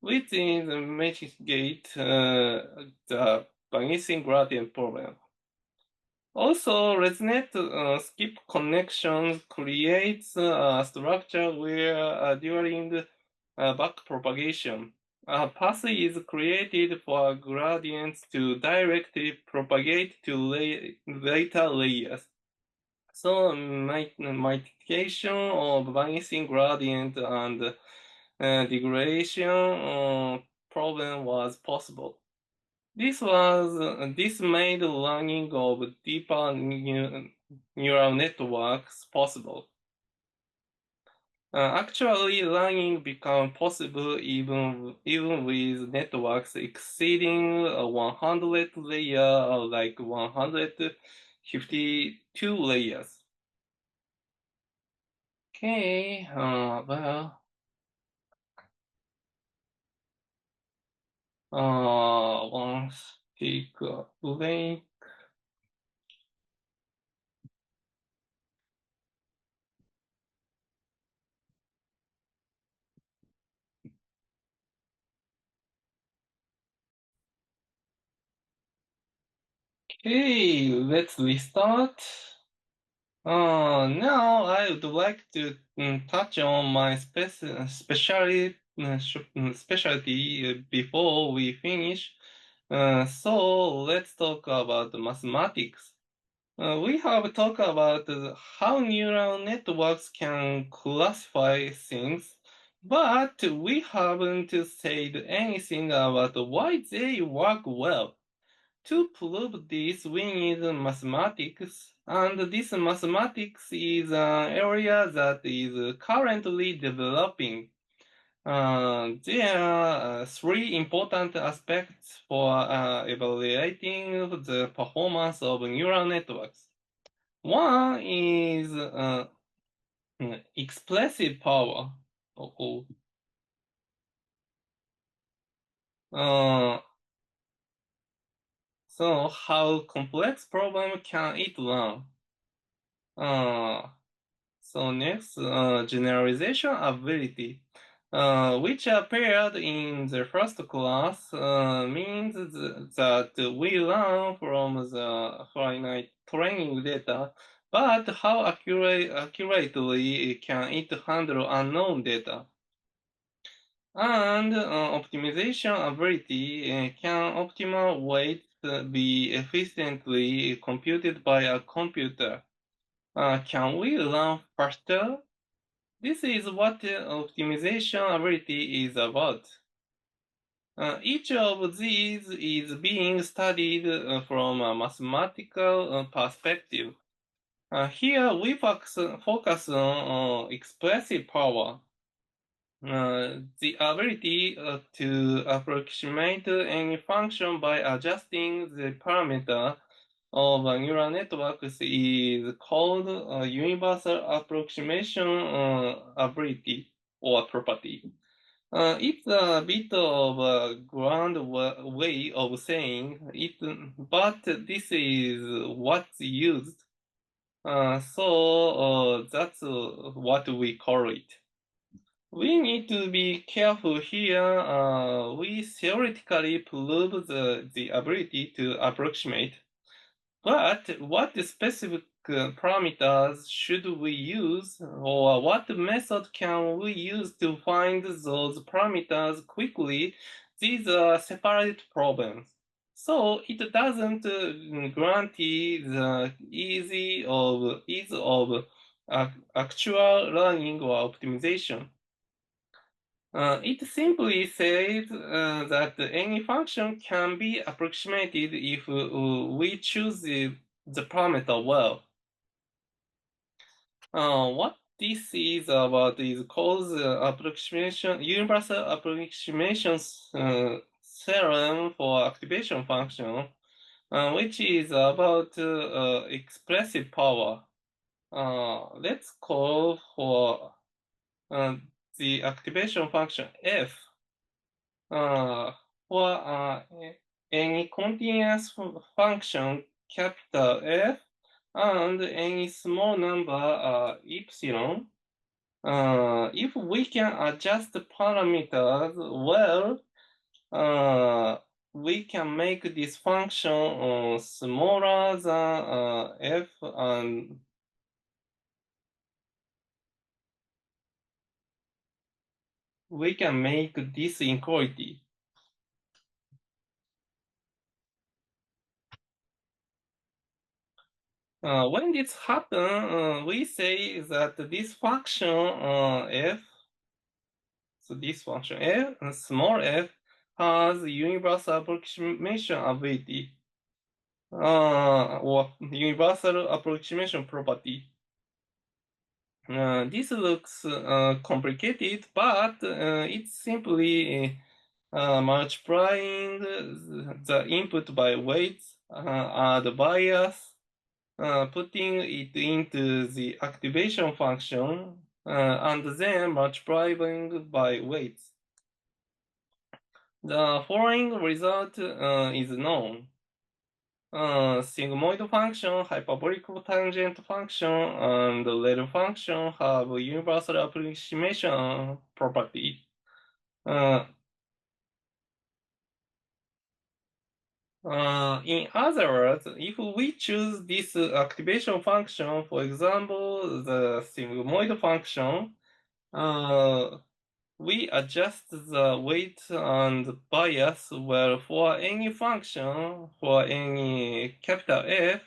which is mitigate the vanishing gradient problem. Also, resonate skip connections creates a structure where during backpropagation, a path is created for gradients to directly propagate to later layers. So, mitigation of vanishing gradient and degradation problem was possible. This made learning of deeper neural networks possible. Actually, learning became possible even with networks exceeding 100 layer, like 152 layers. Okay, once take a break. Okay, let's restart. Now I would like to touch on my specialty before we finish. So let's talk about mathematics. We have talked about how neural networks can classify things, but we haven't said anything about why they work well. To prove this, we need mathematics, and this mathematics is an area that is currently developing. There are three important aspects for evaluating the performance of neural networks. One is expressive power. Oh, Uh, so how complex problem can it run? Uh, So next, generalization ability, which appeared in the first class, means that we learn from the finite training data, but how accurately can it handle unknown data? And optimization ability, can optimal weight be efficiently computed by a computer? Can we learn faster? This is what optimization ability is about. Each of these is being studied from a mathematical perspective. Here we focus on expressive power, the ability to approximate any function by adjusting the parameter of a neural network is called universal approximation ability or property. It's a bit of a grand way of saying it, but this is what's used. So that's what we call it. We need to be careful here. We theoretically prove the ability to approximate, but what specific parameters should we use, or what method can we use to find those parameters quickly? These are separate problems. So it doesn't guarantee the ease of actual learning or optimization. It simply says that any function can be approximated if we choose the parameter well. What this is about is called universal approximation theorem for activation function, which is about expressive power. Let's call for uh, the activation function f. Uh, for any continuous function capital F and any small number epsilon. If we can adjust parameters well, we can make this function smaller than f, and we can make this inequality. When this happens, we say that this function f, so this function f, small f, has universal approximation ability, or universal approximation property. This looks complicated, but it's simply multiplying the input by weights, add bias, putting it into the activation function, and then multiplying by weights. The following result is known. Sigmoid function, hyperbolic tangent function, and Led function have universal approximation property. In other words, if we choose this activation function, for example, the sigmoid function, we adjust the weight and bias well for any function for any capital F.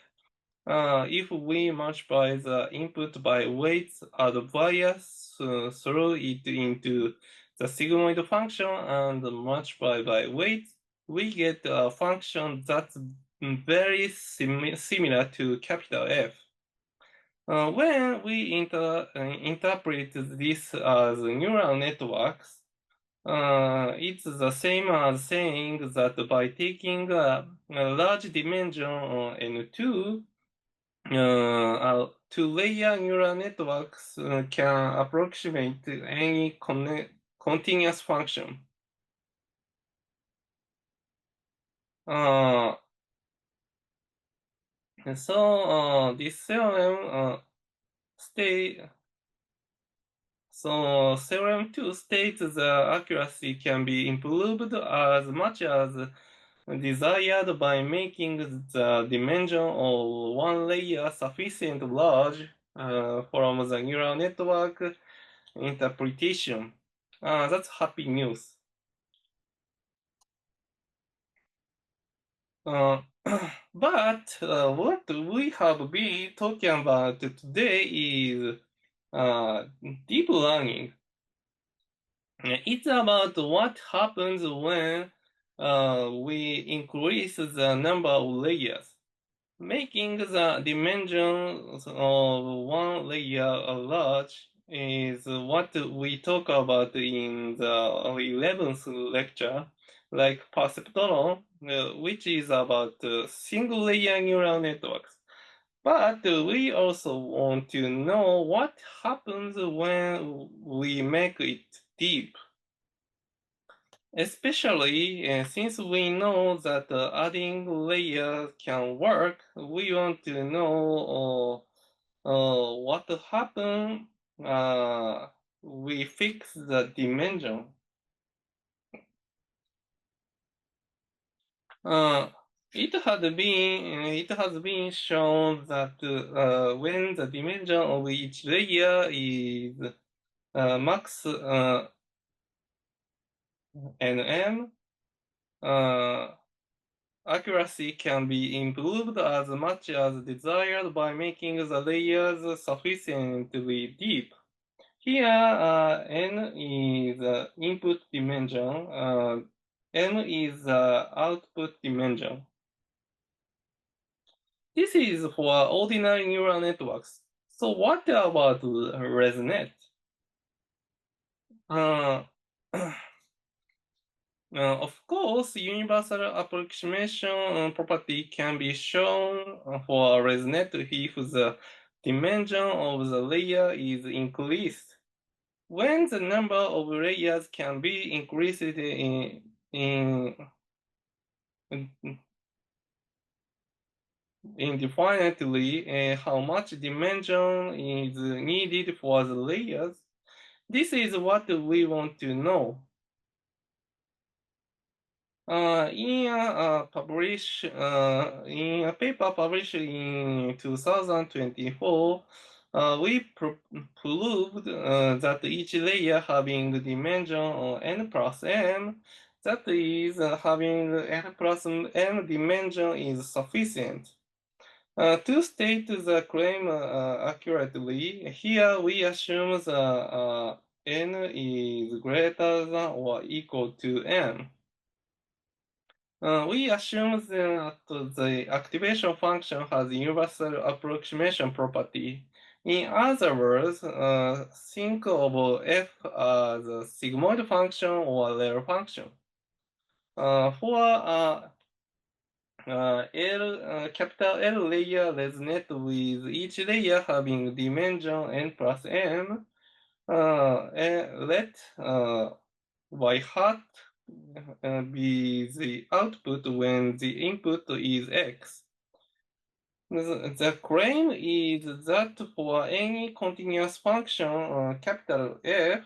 If we multiply the input by weights and bias, throw it into the sigmoid function and multiply by weights, we get a function that's very similar to capital F. When we interpret this as neural networks, it's the same as saying that by taking a large dimension N2, two-layer neural networks can approximate any continuous function. So this theorem theorem 2 states the accuracy can be improved as much as desired by making the dimension of one layer sufficiently large from the neural network interpretation. That's happy news. Uh, but what we have been talking about today is deep learning. It's about what happens when we increase the number of layers. Making the dimensions of one layer large is what we talk about in the 11th lecture, like perceptron, which is about single layer neural networks. But we also want to know what happens when we make it deep. Especially since we know that adding layers can work, we want to know what happens. We fix the dimension. It has been shown that when the dimension of each layer is max nm, accuracy can be improved as much as desired by making the layers sufficiently deep. Here, n is the input dimension, m is the output dimension. This is for ordinary neural networks. So what about ResNet? Uh, of course, universal approximation property can be shown for ResNet if the dimension of the layer is increased. When the number of layers can be increased in indefinitely how much dimension is needed for the layers. This is what we want to know. In a paper published in 2024, we proved that each layer having dimension n plus m, that is, having n plus m dimension is sufficient. To state the claim accurately, here we assume the n is greater than or equal to n. We assume that the activation function has universal approximation property. In other words, think of f as a sigmoid function or Lair function. For capital L layer resonate with each layer having dimension n plus m, let y hat be the output when the input is x. The claim is that for any continuous function, capital F,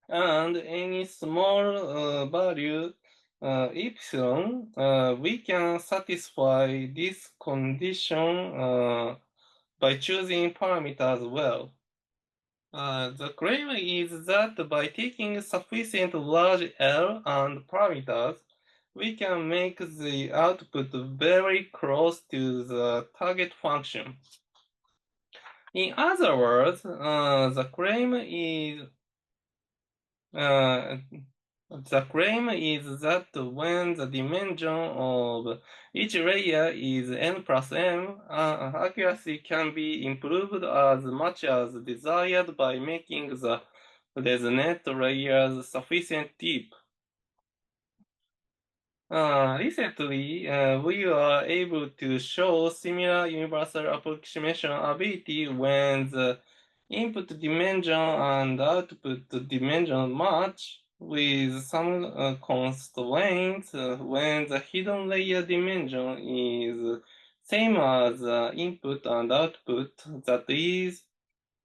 and any small value epsilon, we can satisfy this condition by choosing parameters well. The claim is that by taking sufficient large L and parameters, we can make the output very close to the target function. In other words, the claim is that when the dimension of each layer is n plus m, accuracy can be improved as much as desired by making the resonate layers sufficient deep. Recently, we were able to show similar universal approximation ability when the input dimension and output dimension match, with some constraints when the hidden layer dimension is same as input and output, that is,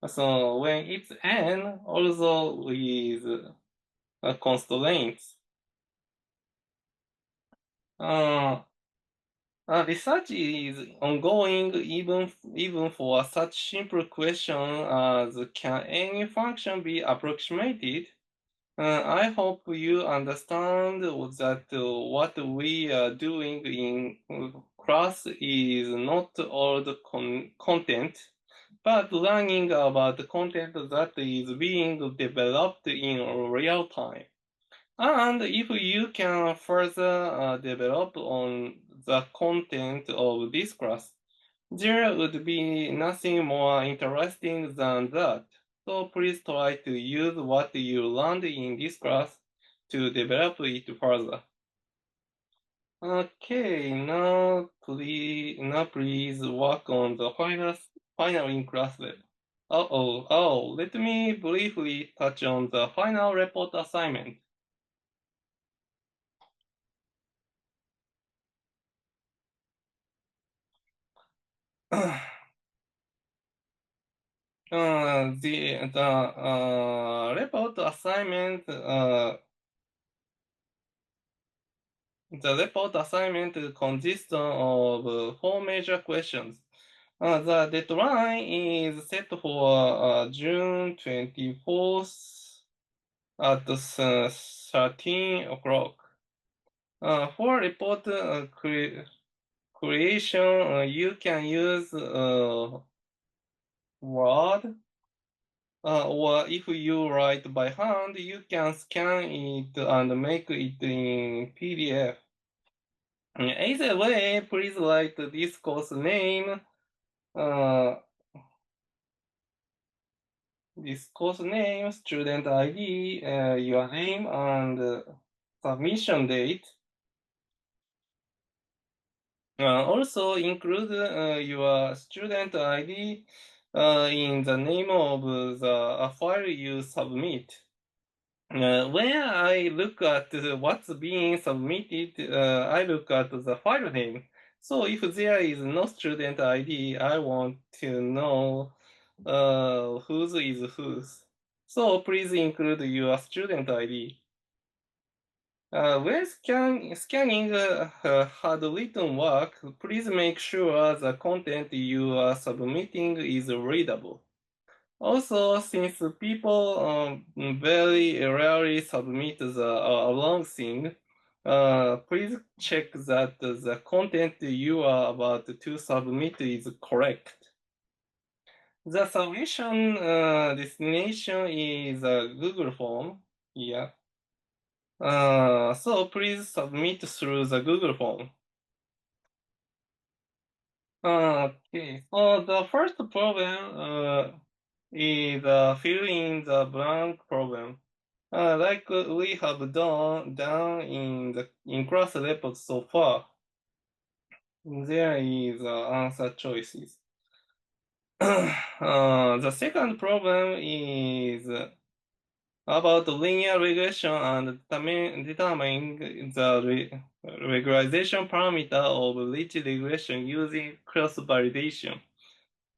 so when it's n, also with constraints. Research is ongoing even for such simple question as can any function be approximated? I hope you understand that what we are doing in class is not all the content, but learning about the content that is being developed in real time. And if you can further develop on the content of this class, there would be nothing more interesting than that. So please try to use what you learned in this class to develop it further. Okay, now please work on the final in class level. Let me briefly touch on the final report assignment. The report assignment consists of four major questions. The deadline is set for June 24th at 13 o'clock. For report creation, you can use Word, or if you write by hand, you can scan it and make it in PDF. Either way, please write this course name, student ID, your name, and submission date. Also include your student ID in the name of the file you submit. When I look at what's being submitted, I look at the file name. So if there is no student ID, I want to know whose is whose. So please include your student ID. When scanning handwritten work, please make sure the content you are submitting is readable. Also, since people very rarely submit a long thing, please check that the content you are about to submit is correct. The submission destination is a Google form. Yeah. So please submit through the Google form. Okay, so the first problem is fill in the blank problem. Like we have done in class report so far, there is answer choices. The second problem is about linear regression and determining the regularization parameter of rich regression using cross validation.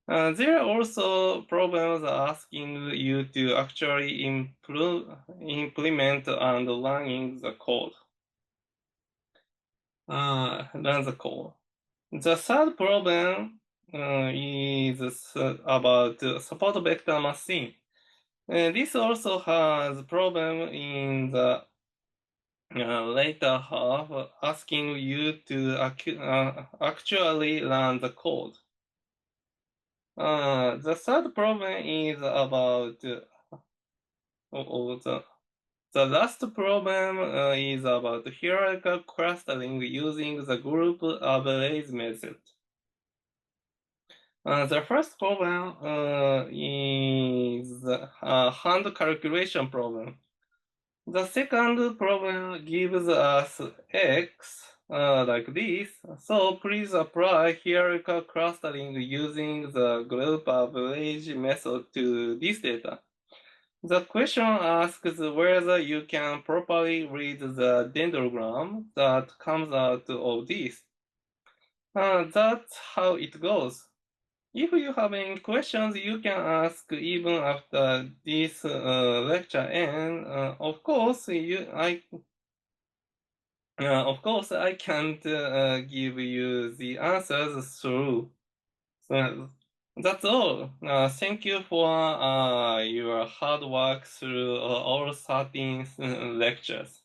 There are also problems asking you to actually implement and running the code. Run the code. The third problem is about support vector machine. This also has problem in the later half, asking you to actually run the code. The third problem is about the last problem is about hierarchical clustering using the group average method. The first problem is a hand calculation problem. The second problem gives us x like this, so please apply hierarchical clustering using the group average method to this data. The question asks whether you can properly read the dendrogram that comes out of this. That's how it goes. If you have any questions, you can ask even after this lecture ends. Of course, I can't give you the answers through. So that's all. Thank you for your hard work through all 13 lectures.